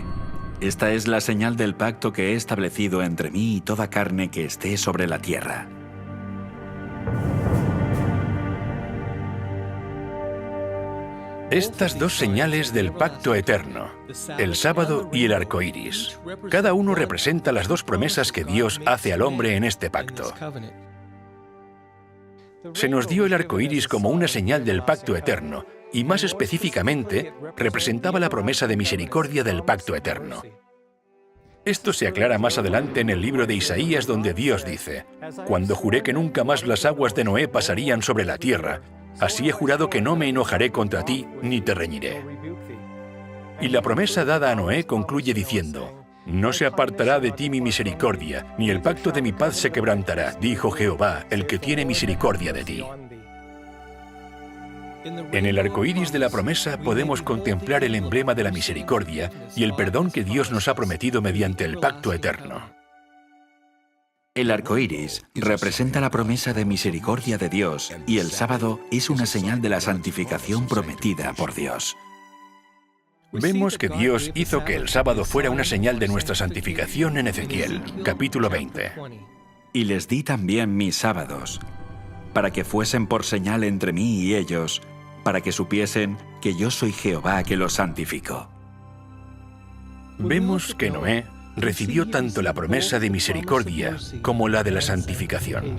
«Esta es la señal del pacto que he establecido entre mí y toda carne que esté sobre la tierra». Estas 2 señales del pacto eterno, el sábado y el arco iris, cada uno representa las 2 promesas que Dios hace al hombre en este pacto. Se nos dio el arco iris como una señal del pacto eterno, y más específicamente, representaba la promesa de misericordia del pacto eterno. Esto se aclara más adelante en el libro de Isaías, donde Dios dice, «Cuando juré que nunca más las aguas de Noé pasarían sobre la tierra, así he jurado que no me enojaré contra ti, ni te reñiré». Y la promesa dada a Noé concluye diciendo, «No se apartará de ti mi misericordia, ni el pacto de mi paz se quebrantará, dijo Jehová, el que tiene misericordia de ti». En el arco iris de la promesa podemos contemplar el emblema de la misericordia y el perdón que Dios nos ha prometido mediante el pacto eterno. El arco iris representa la promesa de misericordia de Dios y el sábado es una señal de la santificación prometida por Dios. Vemos que Dios hizo que el sábado fuera una señal de nuestra santificación en Ezequiel, capítulo 20. Y les di también mis sábados, para que fuesen por señal entre mí y ellos, para que supiesen que yo soy Jehová que los santifico. Vemos que Noé recibió tanto la promesa de misericordia como la de la santificación.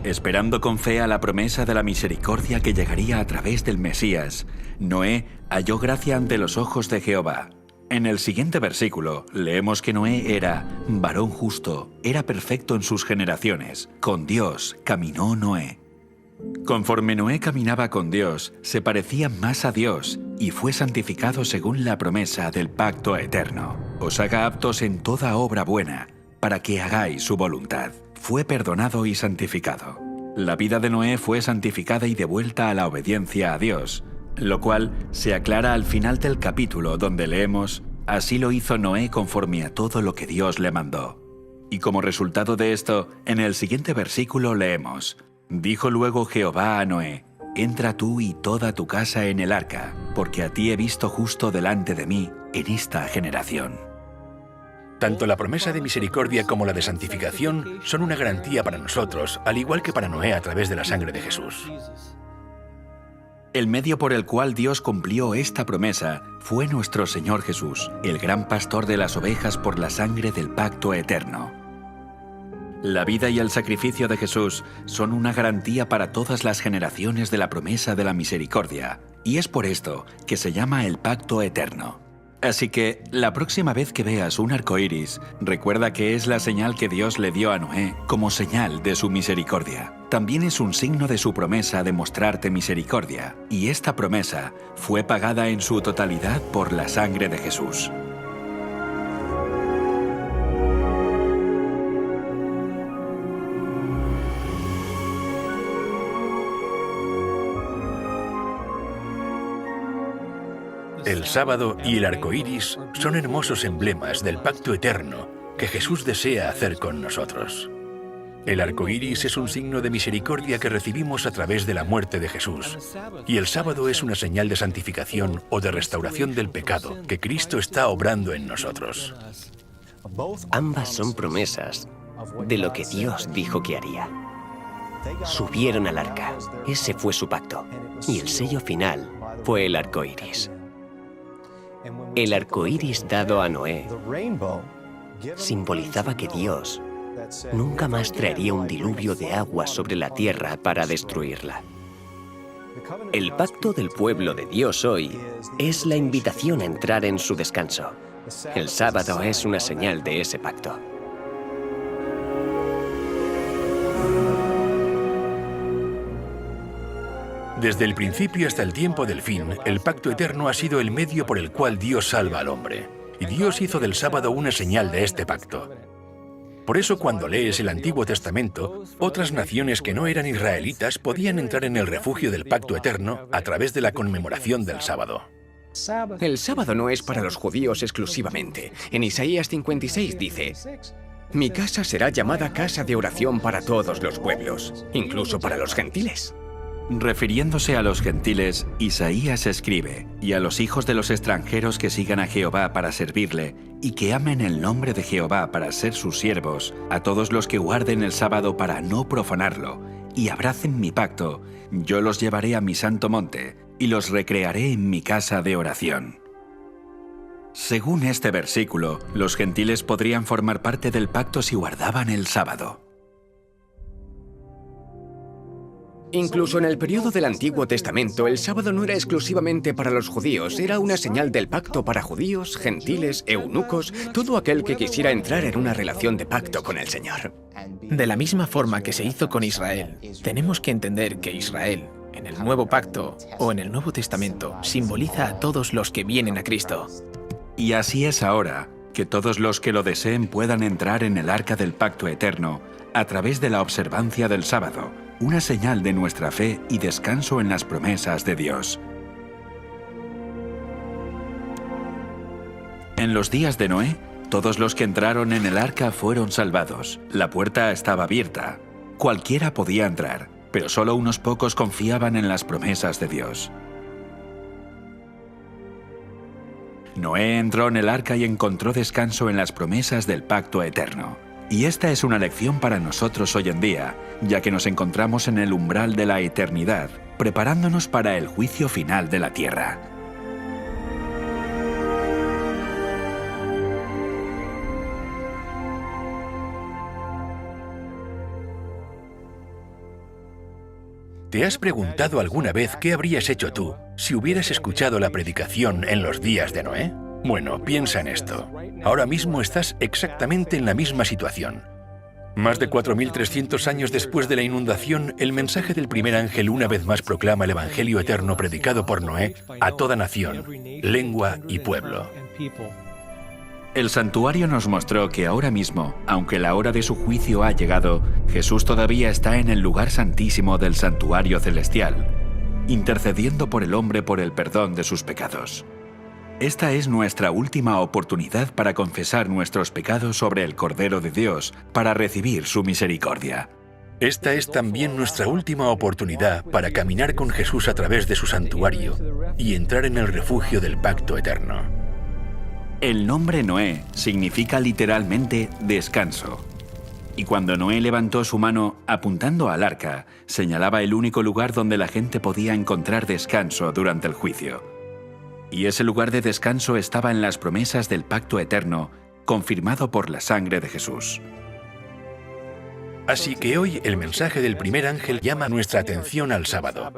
Esperando con fe a la promesa de la misericordia que llegaría a través del Mesías, Noé halló gracia ante los ojos de Jehová. En el siguiente versículo leemos que Noé era varón justo, era perfecto en sus generaciones. Con Dios caminó Noé. Conforme Noé caminaba con Dios, se parecía más a Dios y fue santificado según la promesa del pacto eterno. Os haga aptos en toda obra buena, para que hagáis su voluntad. Fue perdonado y santificado. La vida de Noé fue santificada y devuelta a la obediencia a Dios, lo cual se aclara al final del capítulo donde leemos, así lo hizo Noé conforme a todo lo que Dios le mandó. Y como resultado de esto, en el siguiente versículo leemos, dijo luego Jehová a Noé, entra tú y toda tu casa en el arca, porque a ti he visto justo delante de mí en esta generación. Tanto la promesa de misericordia como la de santificación son una garantía para nosotros, al igual que para Noé a través de la sangre de Jesús. El medio por el cual Dios cumplió esta promesa fue nuestro Señor Jesús, el gran pastor de las ovejas por la sangre del pacto eterno. La vida y el sacrificio de Jesús son una garantía para todas las generaciones de la promesa de la misericordia, y es por esto que se llama el pacto eterno. Así que, la próxima vez que veas un arco iris, recuerda que es la señal que Dios le dio a Noé como señal de su misericordia. También es un signo de su promesa de mostrarte misericordia, y esta promesa fue pagada en su totalidad por la sangre de Jesús. El sábado y el arco iris son hermosos emblemas del pacto eterno que Jesús desea hacer con nosotros. El arco iris es un signo de misericordia que recibimos a través de la muerte de Jesús, y el sábado es una señal de santificación o de restauración del pecado que Cristo está obrando en nosotros. Ambas son promesas de lo que Dios dijo que haría. Subieron al arca, ese fue su pacto, y el sello final fue el arco iris. El arco iris dado a Noé simbolizaba que Dios nunca más traería un diluvio de agua sobre la tierra para destruirla. El pacto del pueblo de Dios hoy es la invitación a entrar en su descanso. El sábado es una señal de ese pacto. Desde el principio hasta el tiempo del fin, el pacto eterno ha sido el medio por el cual Dios salva al hombre. Y Dios hizo del sábado una señal de este pacto. Por eso cuando lees el Antiguo Testamento, otras naciones que no eran israelitas podían entrar en el refugio del pacto eterno a través de la conmemoración del sábado. El sábado no es para los judíos exclusivamente. En Isaías 56 dice: «Mi casa será llamada casa de oración para todos los pueblos, incluso para los gentiles». Refiriéndose a los gentiles, Isaías escribe: «Y a los hijos de los extranjeros que sigan a Jehová para servirle, y que amen el nombre de Jehová para ser sus siervos, a todos los que guarden el sábado para no profanarlo, y abracen mi pacto, yo los llevaré a mi santo monte, y los recrearé en mi casa de oración». Según este versículo, los gentiles podrían formar parte del pacto si guardaban el sábado. Incluso en el periodo del Antiguo Testamento, el sábado no era exclusivamente para los judíos, era una señal del pacto para judíos, gentiles, eunucos, todo aquel que quisiera entrar en una relación de pacto con el Señor. De la misma forma que se hizo con Israel, tenemos que entender que Israel, en el Nuevo Pacto o en el Nuevo Testamento, simboliza a todos los que vienen a Cristo. Y así es ahora, que todos los que lo deseen puedan entrar en el arca del pacto eterno a través de la observancia del sábado, una señal de nuestra fe y descanso en las promesas de Dios. En los días de Noé, todos los que entraron en el arca fueron salvados. La puerta estaba abierta. Cualquiera podía entrar, pero solo unos pocos confiaban en las promesas de Dios. Noé entró en el arca y encontró descanso en las promesas del pacto eterno. Y esta es una lección para nosotros hoy en día, ya que nos encontramos en el umbral de la eternidad, preparándonos para el juicio final de la tierra. ¿Te has preguntado alguna vez qué habrías hecho tú si hubieras escuchado la predicación en los días de Noé? Bueno, piensa en esto. Ahora mismo estás exactamente en la misma situación. Más de 4.300 años después de la inundación, el mensaje del primer ángel una vez más proclama el Evangelio eterno predicado por Noé a toda nación, lengua y pueblo. El santuario nos mostró que ahora mismo, aunque la hora de su juicio ha llegado, Jesús todavía está en el lugar santísimo del santuario celestial, intercediendo por el hombre por el perdón de sus pecados. Esta es nuestra última oportunidad para confesar nuestros pecados sobre el Cordero de Dios, para recibir su misericordia. Esta es también nuestra última oportunidad para caminar con Jesús a través de su santuario y entrar en el refugio del pacto eterno. El nombre Noé significa literalmente descanso. Y cuando Noé levantó su mano apuntando al arca, señalaba el único lugar donde la gente podía encontrar descanso durante el juicio. Y ese lugar de descanso estaba en las promesas del pacto eterno, confirmado por la sangre de Jesús. Así que hoy el mensaje del primer ángel llama nuestra atención al sábado,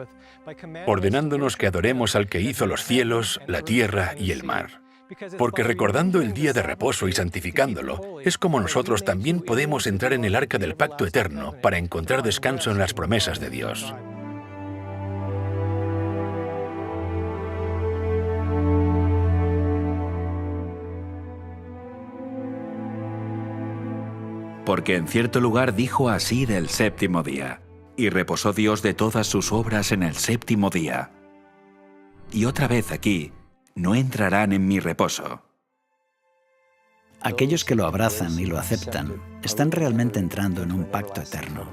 ordenándonos que adoremos al que hizo los cielos, la tierra y el mar. Porque recordando el día de reposo y santificándolo, es como nosotros también podemos entrar en el arca del pacto eterno para encontrar descanso en las promesas de Dios. Porque en cierto lugar dijo así del séptimo día, y reposó Dios de todas sus obras en el séptimo día. Y otra vez aquí, no entrarán en mi reposo. Aquellos que lo abrazan y lo aceptan están realmente entrando en un pacto eterno.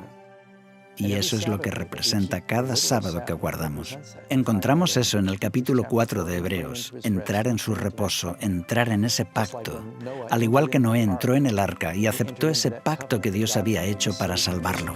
Y eso es lo que representa cada sábado que guardamos. Encontramos eso en el capítulo 4 de Hebreos, entrar en su reposo, entrar en ese pacto, al igual que Noé entró en el arca y aceptó ese pacto que Dios había hecho para salvarlo.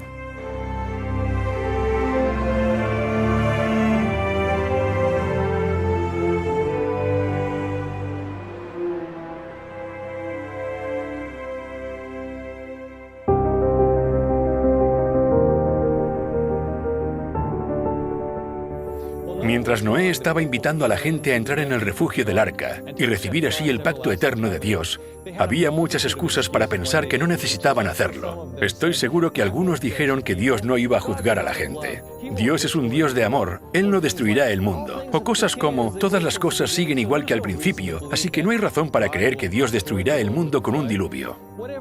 Mientras Noé estaba invitando a la gente a entrar en el refugio del arca y recibir así el pacto eterno de Dios, había muchas excusas para pensar que no necesitaban hacerlo. Estoy seguro que algunos dijeron que Dios no iba a juzgar a la gente. Dios es un Dios de amor, Él no destruirá el mundo. O cosas como, todas las cosas siguen igual que al principio, así que no hay razón para creer que Dios destruirá el mundo con un diluvio.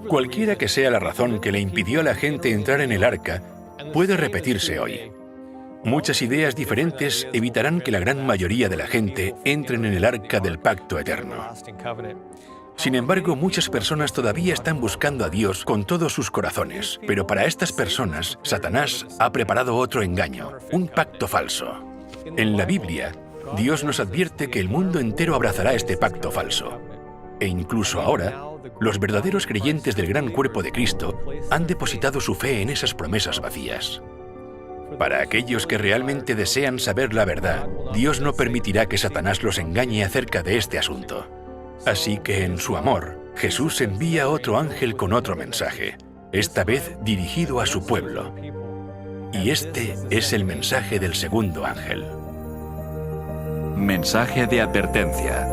Cualquiera que sea la razón que le impidió a la gente entrar en el arca, puede repetirse hoy. Muchas ideas diferentes evitarán que la gran mayoría de la gente entren en el arca del pacto eterno. Sin embargo, muchas personas todavía están buscando a Dios con todos sus corazones, pero para estas personas, Satanás ha preparado otro engaño, un pacto falso. En la Biblia, Dios nos advierte que el mundo entero abrazará este pacto falso. E incluso ahora, los verdaderos creyentes del gran cuerpo de Cristo han depositado su fe en esas promesas vacías. Para aquellos que realmente desean saber la verdad, Dios no permitirá que Satanás los engañe acerca de este asunto. Así que en su amor, Jesús envía a otro ángel con otro mensaje, esta vez dirigido a su pueblo. Y este es el mensaje del segundo ángel. Mensaje de advertencia.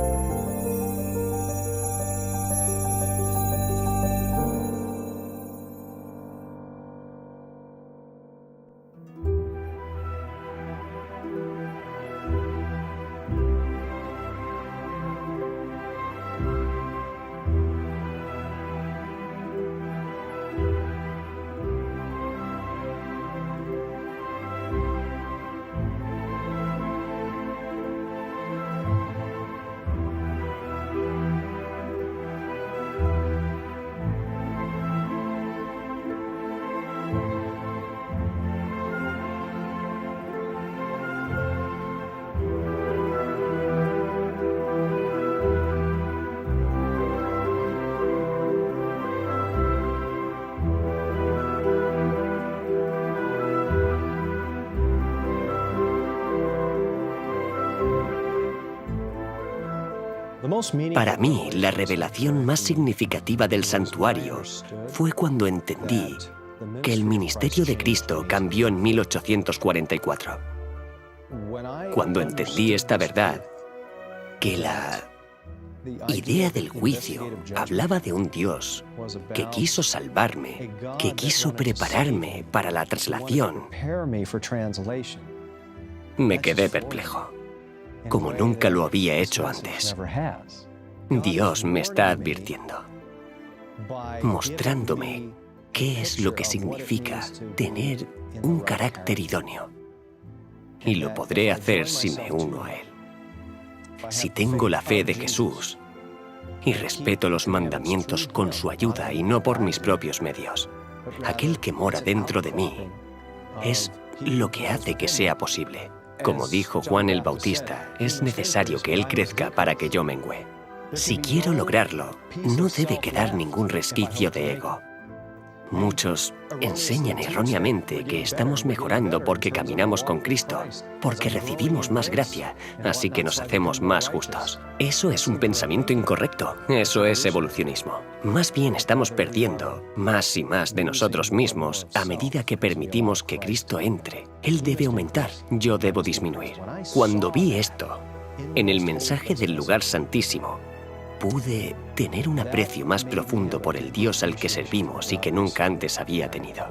Para mí, la revelación más significativa del santuario fue cuando entendí que el ministerio de Cristo cambió en 1844. Cuando entendí esta verdad, que la idea del juicio hablaba de un Dios que quiso salvarme, que quiso prepararme para la traslación, me quedé perplejo, como nunca lo había hecho antes. Dios me está advirtiendo, mostrándome qué es lo que significa tener un carácter idóneo. Y lo podré hacer si me uno a Él. Si tengo la fe de Jesús y respeto los mandamientos con su ayuda y no por mis propios medios, aquel que mora dentro de mí es lo que hace que sea posible. Como dijo Juan el Bautista, es necesario que Él crezca para que yo mengüe. Si quiero lograrlo, no debe quedar ningún resquicio de ego. Muchos enseñan erróneamente que estamos mejorando porque caminamos con Cristo, porque recibimos más gracia, así que nos hacemos más justos. Eso es un pensamiento incorrecto, eso es evolucionismo. Más bien estamos perdiendo más y más de nosotros mismos a medida que permitimos que Cristo entre. Él debe aumentar, yo debo disminuir. Cuando vi esto, en el mensaje del lugar santísimo, pude tener un aprecio más profundo por el Dios al que servimos y que nunca antes había tenido.